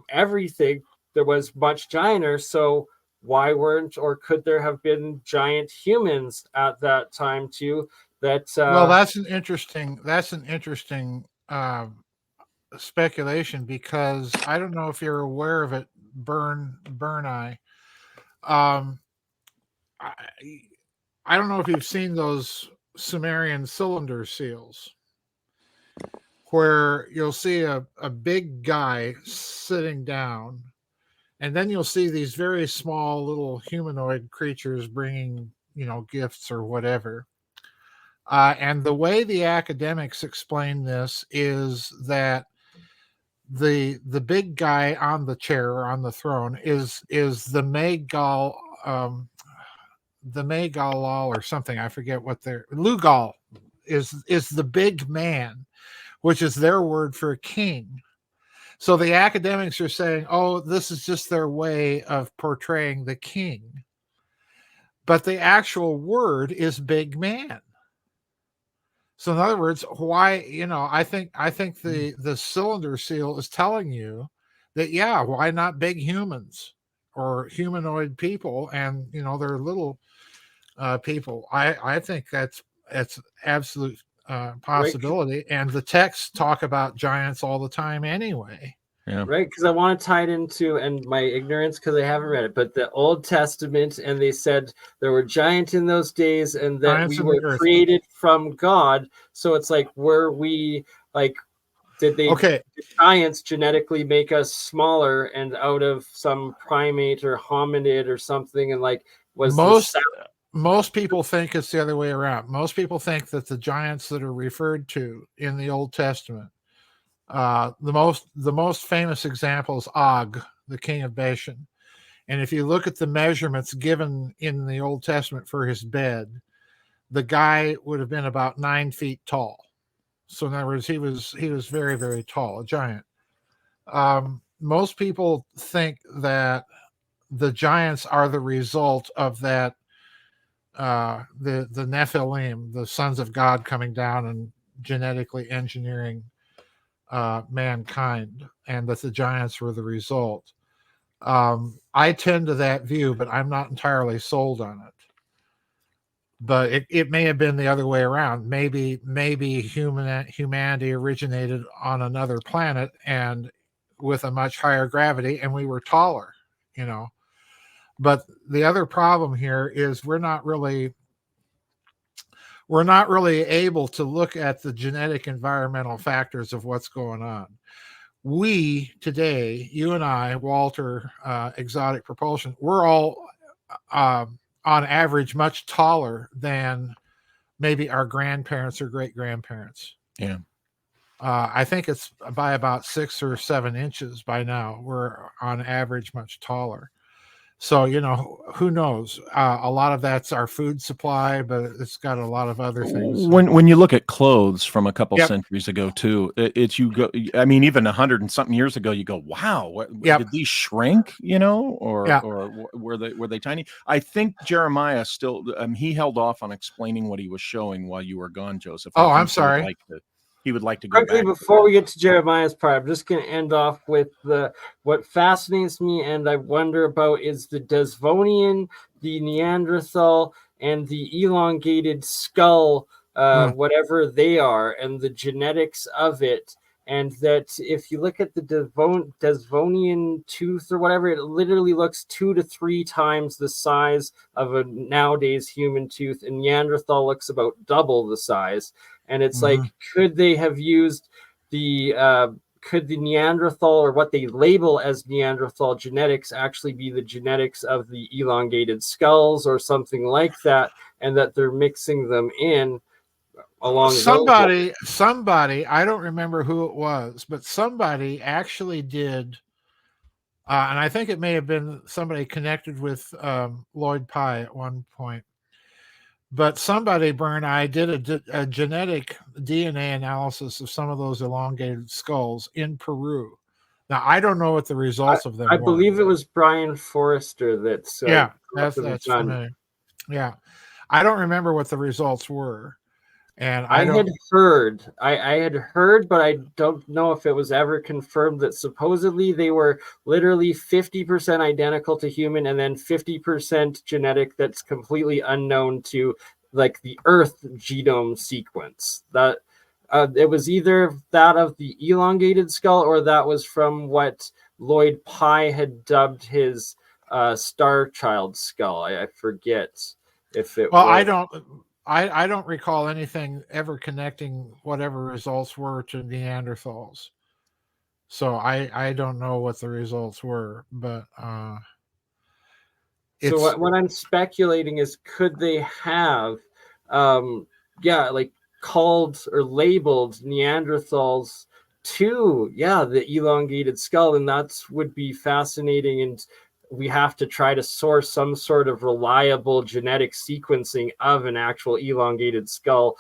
B: everything. There was much gianter. So why weren't, or could there have been giant humans at that time too? Well,
C: that's an interesting speculation, because I don't know if you're aware of it, BurnEye. I don't know if you've seen those Sumerian cylinder seals, where you'll see a big guy sitting down, and then you'll see these very small little humanoid creatures bringing, gifts or whatever. And the way the academics explain this is that the big guy on the chair or on the throne is the Megal, the Megalal or something. I forget what their Lugal is the big man, which is their word for king. So the academics are saying, oh, this is just their way of portraying the king. But the actual word is big man. So in other words, why, I think the cylinder seal is telling you that, why not big humans or humanoid people, and, they're little people. I think that's absolute possibility. Right. And the texts talk about giants all the time anyway.
B: Yeah. Right, because I want to tie it into, and my ignorance because I haven't read it, but the Old Testament, and they said there were giants in those days, and that giants we were created from God. So it's like, were we like, did giants genetically make us smaller and out of some primate or hominid or something? And like, was
C: most people think it's the other way around. Most people think that the giants that are referred to in the Old Testament, the most famous example is Og, the king of Bashan. And if you look at the measurements given in the Old Testament for his bed, the guy would have been about 9 feet tall. So in other words, he was very, very tall, a giant. Most people think that the giants are the result of that, the Nephilim, the sons of God, coming down and genetically engineering mankind, and that the giants were the result. I tend to that view, but I'm not entirely sold on it. But it may have been the other way around. Maybe humanity originated on another planet and with a much higher gravity, and we were taller, But the other problem here is we're not really able to look at the genetic environmental factors of what's going on. We today, you and I, Walter, Exotic Propulsion, we're all on average much taller than maybe our grandparents or great grandparents.
E: Yeah.
C: I think it's by about 6 or 7 inches by now. We're on average much taller. So, who knows? A lot of that's our food supply, but it's got a lot of other things.
E: When you look at clothes from a couple centuries ago too, it's you go. I mean, even 100 and something years ago, you go, wow, did these shrink? Or were they tiny? I think Jeremiah still he held off on explaining what he was showing while you were gone, Joseph.
C: Oh, I'm sorry.
E: He would like to go
B: quickly
E: back.
B: Before we get to Jeremiah's part, I'm just going to end off with what fascinates me and I wonder about is the Devonian, the Neanderthal, and the elongated skull, whatever they are, and the genetics of it. And that if you look at the Devonian tooth or whatever, it literally looks 2 to 3 times the size of a nowadays human tooth, and Neanderthal looks about double the size. And it's like, could they have used could the Neanderthal, or what they label as Neanderthal genetics, actually be the genetics of the elongated skulls or something like that, and that they're mixing them in along
C: somebody, I don't remember who it was, but somebody actually did, and I think it may have been somebody connected with Lloyd Pye at one point. But somebody, BurnEye, did a genetic DNA analysis of some of those elongated skulls in Peru. Now, I don't know what the results of them were.
B: I believe it was Brian Forrester that's
C: that's familiar. Yeah. I don't remember what the results were. And
B: I had heard, but I don't know if it was ever confirmed that supposedly they were literally 50% identical to human and then 50% genetic that's completely unknown to like the Earth genome sequence. That it was either that of the elongated skull or that was from what Lloyd Pye had dubbed his Star Child skull. I forget if it was.
C: I don't recall anything ever connecting whatever results were to Neanderthals. So I don't know what the results were, but
B: so what I'm speculating is, could they have called or labeled Neanderthals to the elongated skull, and that would be fascinating. And we have to try to source some sort of reliable genetic sequencing of an actual elongated skull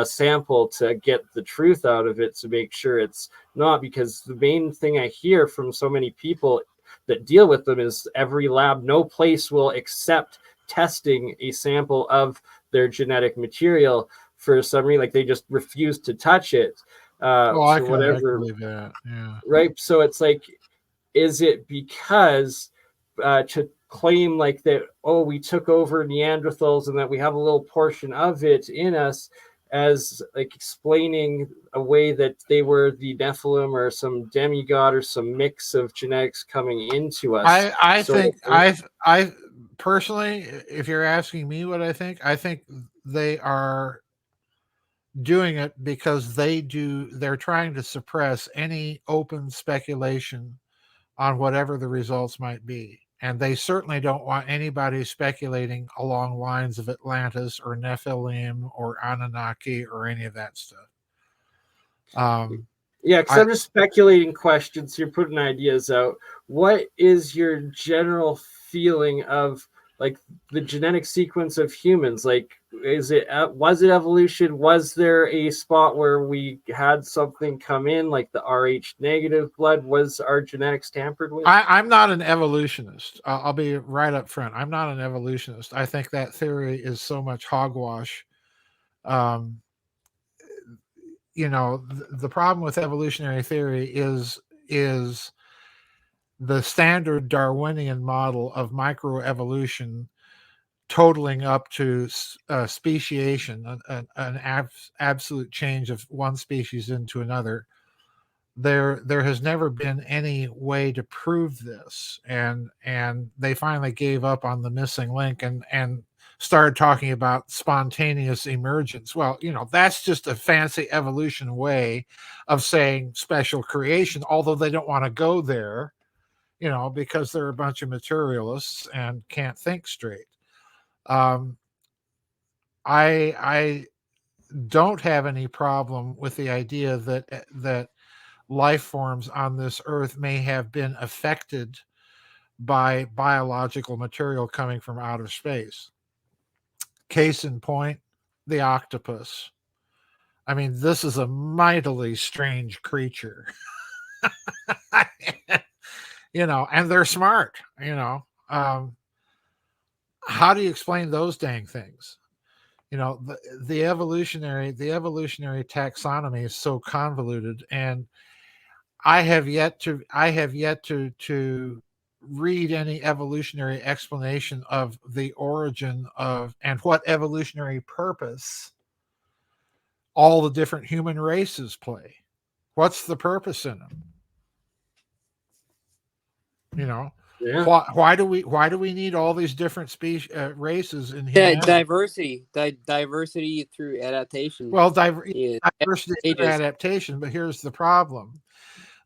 B: sample to get the truth out of it, to make sure it's not, because the main thing I hear from so many people that deal with them is every lab, no place will accept testing a sample of their genetic material for some reason. Like, they just refuse to touch it.
C: I can believe that. Yeah.
B: Right. So it's like, is it because to claim like that, we took over Neanderthals and that we have a little portion of it in us, as like explaining a way that they were the Nephilim or some demigod or some mix of genetics coming into us?
C: I personally, if you're asking me what I think they are doing it because they're trying to suppress any open speculation on whatever the results might be. And they certainly don't want anybody speculating along lines of Atlantis or Nephilim or Anunnaki or any of that stuff.
B: Because I'm just speculating questions. You're putting ideas out. What is your general feeling of like the genetic sequence of humans? Like, was it evolution? Was there a spot where we had something come in, like the Rh negative blood? Was our genetics tampered with?
C: I'm not an evolutionist. I'll be right up front. I'm not an evolutionist. I think that theory is so much hogwash. The problem with evolutionary theory is the standard Darwinian model of microevolution totaling up to speciation, an absolute change of one species into another. There has never been any way to prove this, and they finally gave up on the missing link and started talking about spontaneous emergence. Well, that's just a fancy evolution way of saying special creation, although they don't want to go there, because they're a bunch of materialists and can't think straight. I don't have any problem with the idea that life forms on this earth may have been affected by biological material coming from outer space. Case in point, the octopus. I mean, this is a mightily strange creature. And they're smart, how do you explain those dang things? The evolutionary taxonomy is so convoluted, and I have yet to read any evolutionary explanation of the origin of and what evolutionary purpose all the different human races play. What's the purpose in them? Yeah. Why do we need all these different species, races in humanity?
A: Diversity through adaptation.
C: Well, diversity through adaptation, but here's the problem.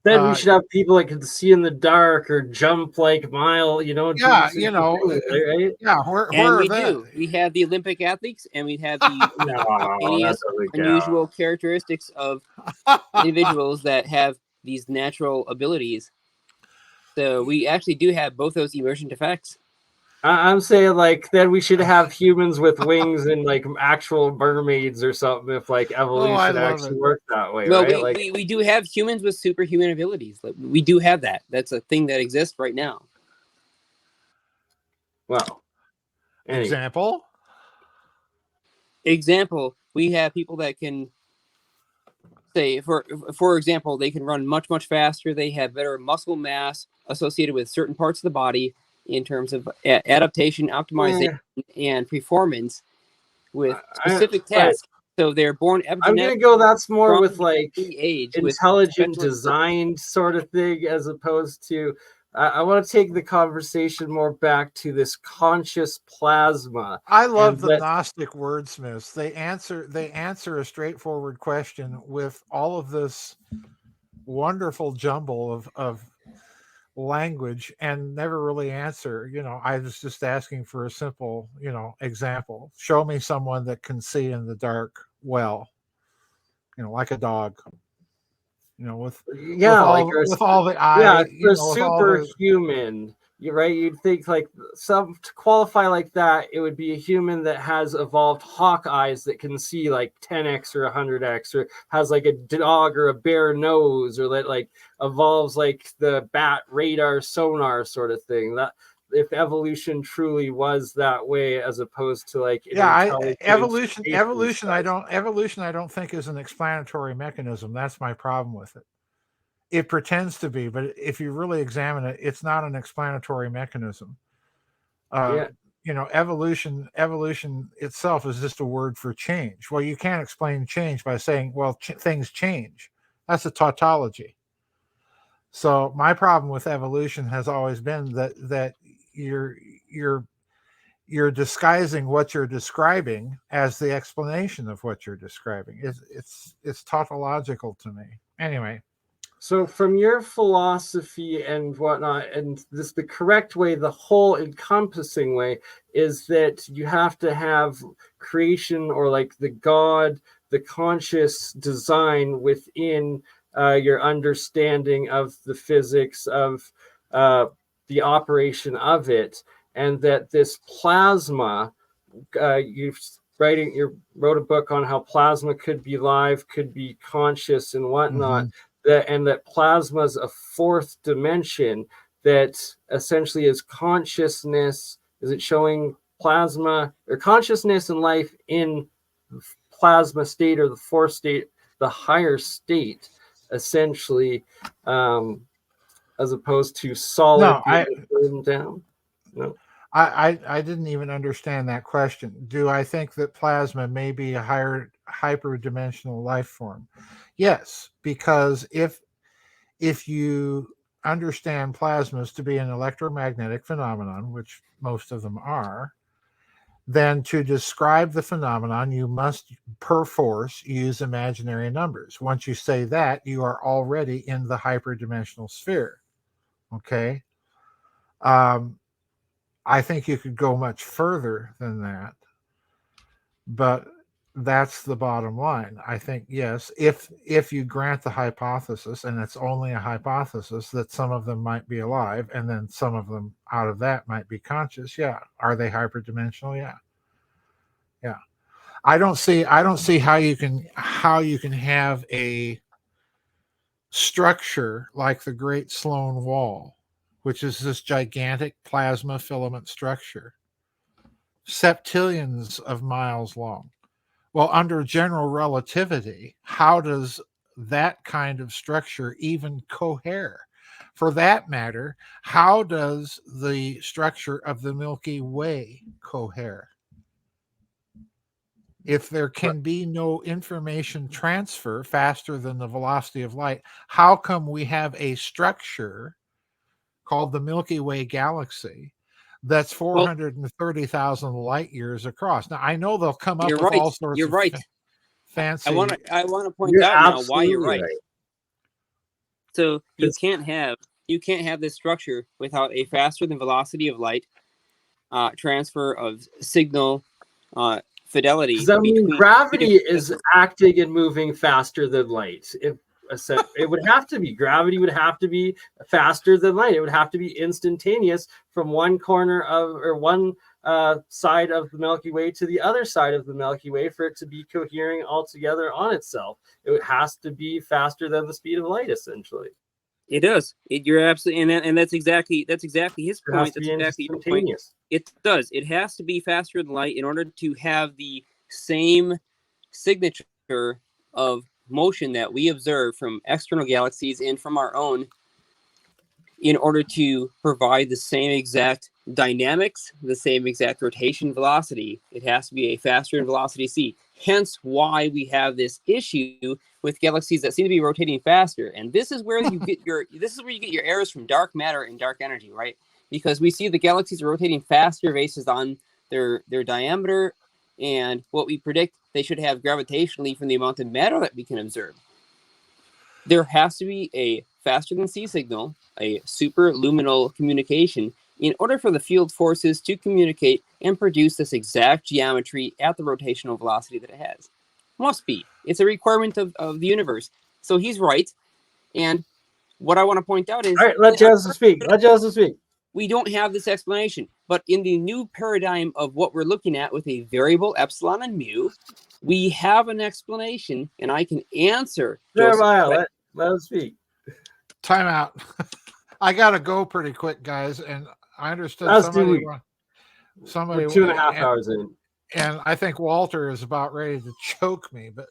B: Then we should have people that can see in the dark or jump like mile,
C: right?
A: We have the Olympic athletes, and we have the unusual characteristics of individuals that have these natural abilities. So we actually do have both those emergent effects.
B: I'm saying then we should have humans with wings and actual mermaids or something if evolution actually worked that way.
A: Well,
B: right?
A: we do have humans with superhuman abilities. We do have that. That's a thing that exists right now.
B: Well,
C: anyway.
A: Example, we have people that can say, for example, they can run much, much faster. They have better muscle mass associated with certain parts of the body in terms of adaptation, optimization, and performance with specific tasks. So they're born epigenetic.
B: I'm going to go that's more with intelligent design sort of thing, as opposed to I want to take the conversation more back to this conscious plasma.
C: I love the Gnostic wordsmiths. They answer a straightforward question with all of this wonderful jumble of language and never really answer. I was just asking for a simple, example. Show me someone that can see in the dark well, like a dog. With all the eyes.
B: Yeah, superhuman. You're right. You'd think to qualify like that, it would be a human that has evolved hawk eyes that can see 10x or 100x, or has a dog or a bear nose, or that evolves the bat radar sonar sort of thing. That if evolution truly was that way, as opposed to
C: evolution I don't think is an explanatory mechanism. That's my problem with it. It pretends to be, but if you really examine it, it's not an explanatory mechanism. Evolution itself is just a word for change. Well, you can't explain change by saying, well, things change. That's a tautology. So my problem with evolution has always been that you're disguising what you're describing as the explanation of what you're describing. It's tautological to me. Anyway.
B: So from your philosophy and whatnot, and the correct way, the whole encompassing way, is that you have to have creation or the God, the conscious design within your understanding of the physics of the operation of it, and that this plasma, you wrote a book on how plasma could be live, could be conscious and whatnot. Mm-hmm. That plasma is a fourth dimension that essentially is consciousness. Is it showing plasma or consciousness and life in plasma state, or the fourth state, the higher state, essentially, as opposed to solid down? No.
C: I didn't even understand that question. Do I think that plasma may be a higher hyperdimensional life form? Yes, because if you understand plasmas to be an electromagnetic phenomenon, which most of them are, then to describe the phenomenon, you must perforce use imaginary numbers. Once you say that, you are already in the hyperdimensional sphere. Okay. I think you could go much further than that, but that's the bottom line. I think, yes, if you grant the hypothesis, and it's only a hypothesis, that some of them might be alive and then some of them out of that might be conscious, yeah. Are they hyperdimensional? Yeah. I don't see how you can have a structure like the Great Sloan Wall, which is this gigantic plasma filament structure, septillions of miles long. Well, under general relativity, how does that kind of structure even cohere? For that matter, how does the structure of the Milky Way cohere? If there can be no information transfer faster than the velocity of light, how come we have a structure called the Milky Way galaxy that's 430,000 light years across? Now, I know they'll come up with all sorts of fancy.
A: I want to point out now why you're right. So you can't have this structure without a faster than velocity of light transfer of signal fidelity.
B: I mean, gravity is acting and moving faster than light. It would have to be. Gravity would have to be faster than light. It would have to be instantaneous from one corner of, or one side of the Milky Way to the other side of the Milky Way for it to be cohering altogether on itself. It has to be faster than the speed of light, essentially.
A: It does. You're absolutely, and that's exactly his point. That's exactly your point. It does. It has to be faster than light in order to have the same signature of motion that we observe from external galaxies and from our own, in order to provide the same exact dynamics, the same exact rotation velocity. It has to be a faster than velocity c. Hence why we have this issue with galaxies that seem to be rotating faster. And this is where you get your errors from dark matter and dark energy, right? Because we see the galaxies are rotating faster based on their diameter, and what we predict they should have gravitationally from the amount of matter that we can observe. There has to be a faster than c signal, a superluminal communication, in order for the field forces to communicate and produce this exact geometry at the rotational velocity that it has. Must be. It's a requirement of the universe. So he's right. And what I want to point out is...
B: All right, let Joseph speak.
A: We don't have this explanation. But in the new paradigm of what we're looking at with a variable epsilon and mu, we have an explanation, and I can answer...
B: Let him speak.
C: Time out. I got to go pretty quick, guys, and I understood somebody
B: 2.5 hours in.
C: And I think Walter is about ready to choke me, but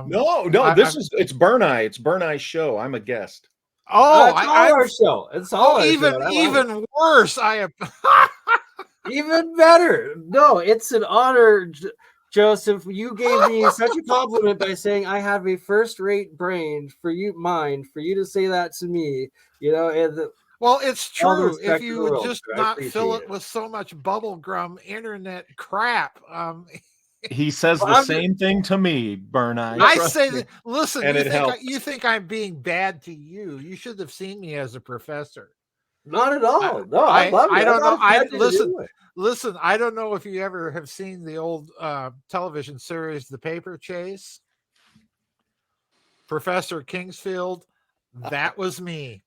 E: no, it's BurnEye. It's BurnEye's show. I'm a guest.
B: Oh, it's our show. It's all
C: even worse.
B: Even better. No, it's an honor, Joseph. You gave me such a compliment by saying I have a first-rate brain for you to say that to me. You know, and
C: well, it's true. If you would just not fill it with so much bubblegum internet crap.
E: He says the same thing to me, BurnEye.
C: I say that. Listen, you think I'm being bad to you? You should have seen me as a professor.
B: Not at all. No, I love it.
C: I don't know. Listen. I don't know if you ever have seen the old television series, The Paper Chase. Professor Kingsfield, that was me.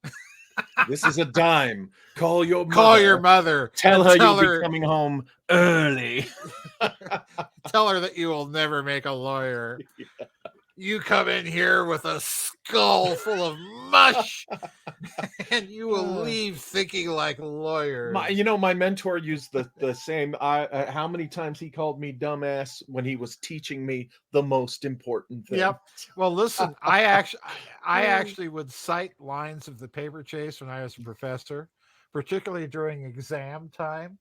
E: This is a dime. Call your
C: mother.
E: Tell her you'll be coming home early.
C: Tell her that you will never make a lawyer. Yeah. You come in here with a skull full of mush, and you will leave thinking like lawyers.
E: My mentor used the same. How many times he called me dumbass when he was teaching me the most important thing.
C: Yep. Well, listen, I actually would cite lines of The Paper Chase when I was a professor, particularly during exam time.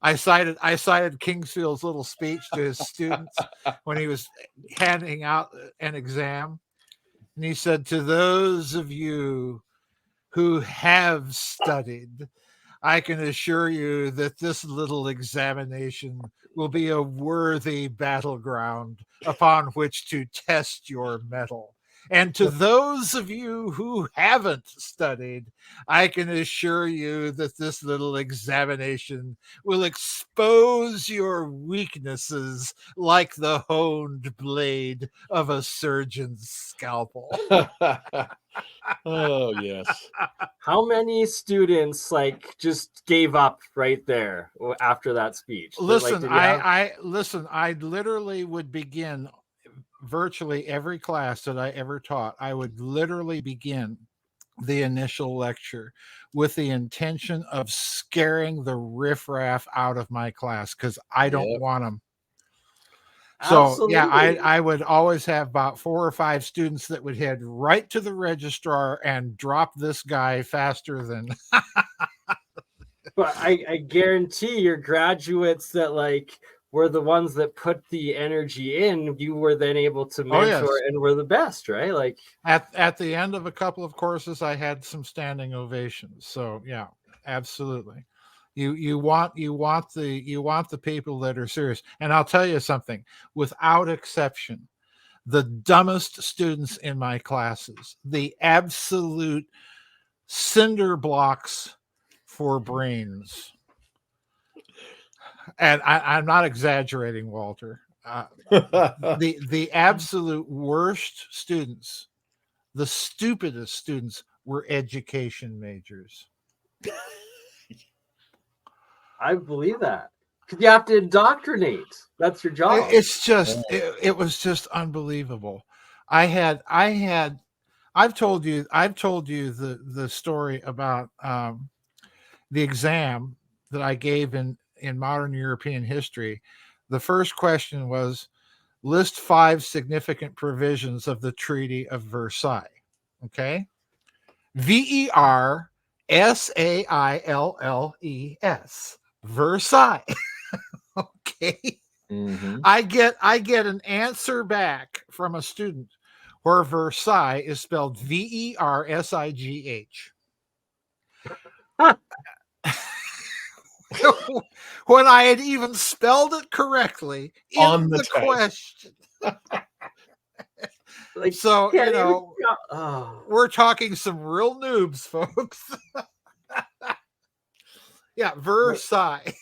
C: I cited Kingsfield's little speech to his students when he was handing out an exam. And he said, "To those of you who have studied, I can assure you that this little examination will be a worthy battleground upon which to test your mettle." And to those of you who haven't studied, I can assure you that this little examination will expose your weaknesses like the honed blade of a surgeon's scalpel.
E: Oh, yes.
B: How many students like just gave up right there after that speech?
C: Listen, I literally would begin virtually every class that I ever taught. I would literally begin the initial lecture with the intention of scaring the riffraff out of my class because I don't want them. So
B: Absolutely.
C: yeah, I would always have about 4 or 5 students that would head right to the registrar and drop this guy faster than.
B: But I guarantee your graduates that like were the ones that put the energy in, you were then able to mentor and were the best, right? Like
C: at the end of a couple of courses, I had some standing ovations. So yeah, absolutely. You want the people that are serious. And I'll tell you something, without exception, the dumbest students in my classes, the absolute cinder blocks for brains. And I'm not exaggerating, Walter. The absolute worst students, the stupidest students, were education majors. I believe that. Because you have to indoctrinate. That's your job. It's just it was just unbelievable. I've told you the story about the exam that I gave in modern European history. The first question was, list 5 significant provisions of the Treaty of Versailles. Okay. VERSAILLES. Versailles. Okay. Mm-hmm. I get an answer back from a student where Versailles is spelled VERSIGH. When I had even spelled it correctly in the question. Like, so, you know, we're talking some real noobs, folks. Yeah, Versailles.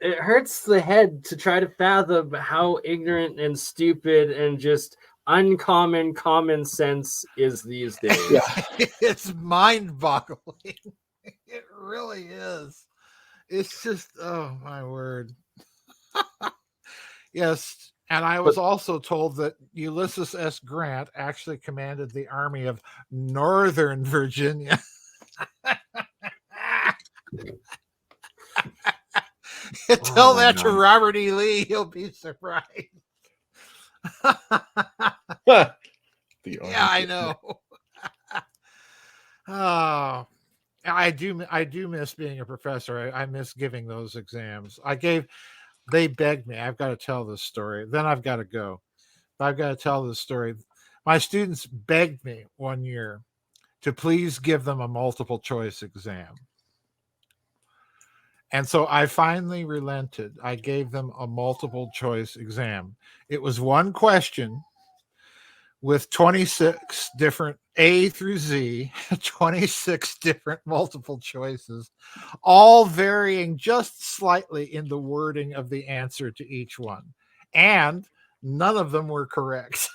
C: It hurts the head to try to fathom how ignorant and stupid and just uncommon common sense is these days. Yeah. It's mind-boggling. It really is. It's just, oh my word. Yes, and I was also told that Ulysses S. Grant actually commanded the army of Northern Virginia. Tell that to Robert E. Lee, he'll be surprised. Yeah, I know. Oh, I do miss being a professor. I miss giving those exams. They begged me. I've got to tell this story. Then I've got to go. I've got to tell this story. My students begged me one year to please give them a multiple choice exam. And so I finally relented. I gave them a multiple choice exam. It was one question with 26 different A through Z, 26 different multiple choices, all varying just slightly in the wording of the answer to each one. And none of them were correct.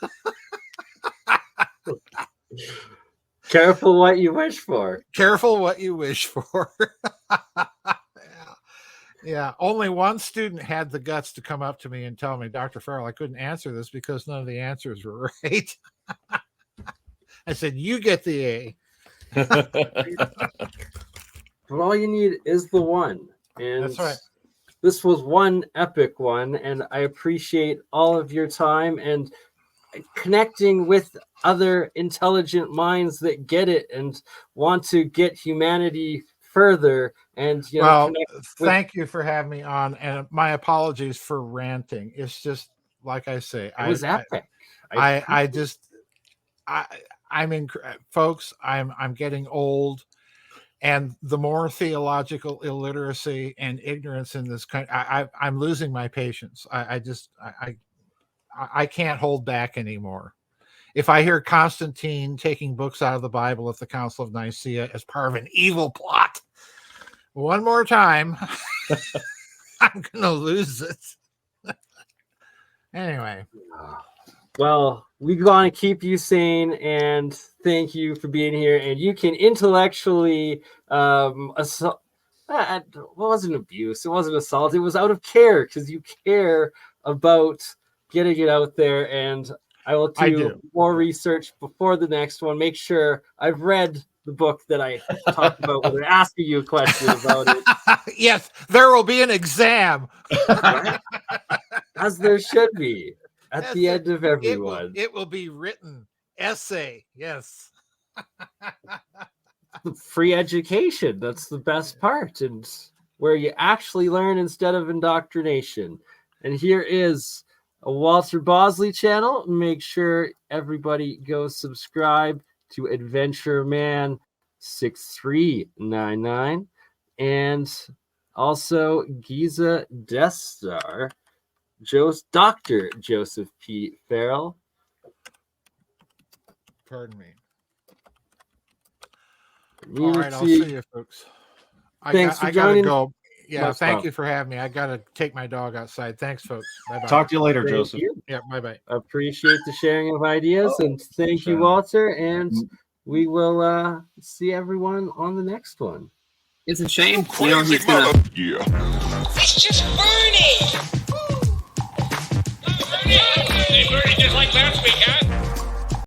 C: Careful what you wish for. Careful what you wish for. Yeah, only one student had the guts to come up to me and tell me, Dr. Farrell, I couldn't answer this because none of the answers were right. I said, you get the A. But all you need is the one. And that's right. This was one epic one, and I appreciate all of your time and connecting with other intelligent minds that get it and want to get humanity further. And thank you for having me on, and my apologies for ranting. It's just like I say, it was epic. Folks, I'm getting old, and the more theological illiteracy and ignorance in this country, I'm losing my patience. I can't hold back anymore. If I hear Constantine taking books out of the Bible at the Council of Nicaea as part of an evil plot one more time, I'm going to lose it. Anyway.
B: Well, we want to keep you sane, and thank you for being here. And you can intellectually assault. It wasn't abuse. It wasn't assault. It was out of care because you care about getting it out there. And I will do more research before the next one. Make sure I've read the book that I talked about when they're asking you a question about it.
C: Yes, there will be an exam.
B: As there should be at the end of everyone.
C: It will be written essay. Yes.
B: Free education. That's the best part, and where you actually learn instead of indoctrination. And here is a Walter Bosley channel. Make sure everybody go subscribe to Adventure Man 6399 and also Giza Death Star, Dr. Joseph P. Farrell.
C: Pardon me. All right, I'll see you, folks.
B: Thanks for joining.
C: Go. Yeah, thank you for having me. I got to take my dog outside. Thanks, folks. Bye-bye.
F: Talk to you later, Joseph.
C: Yeah, bye-bye.
B: Appreciate the sharing of ideas, and thank you, Walter. And we will see everyone on the next one.
A: It's a shame. You know, he's gonna...
G: It's just BurnEye! BurnEye just like last week, huh?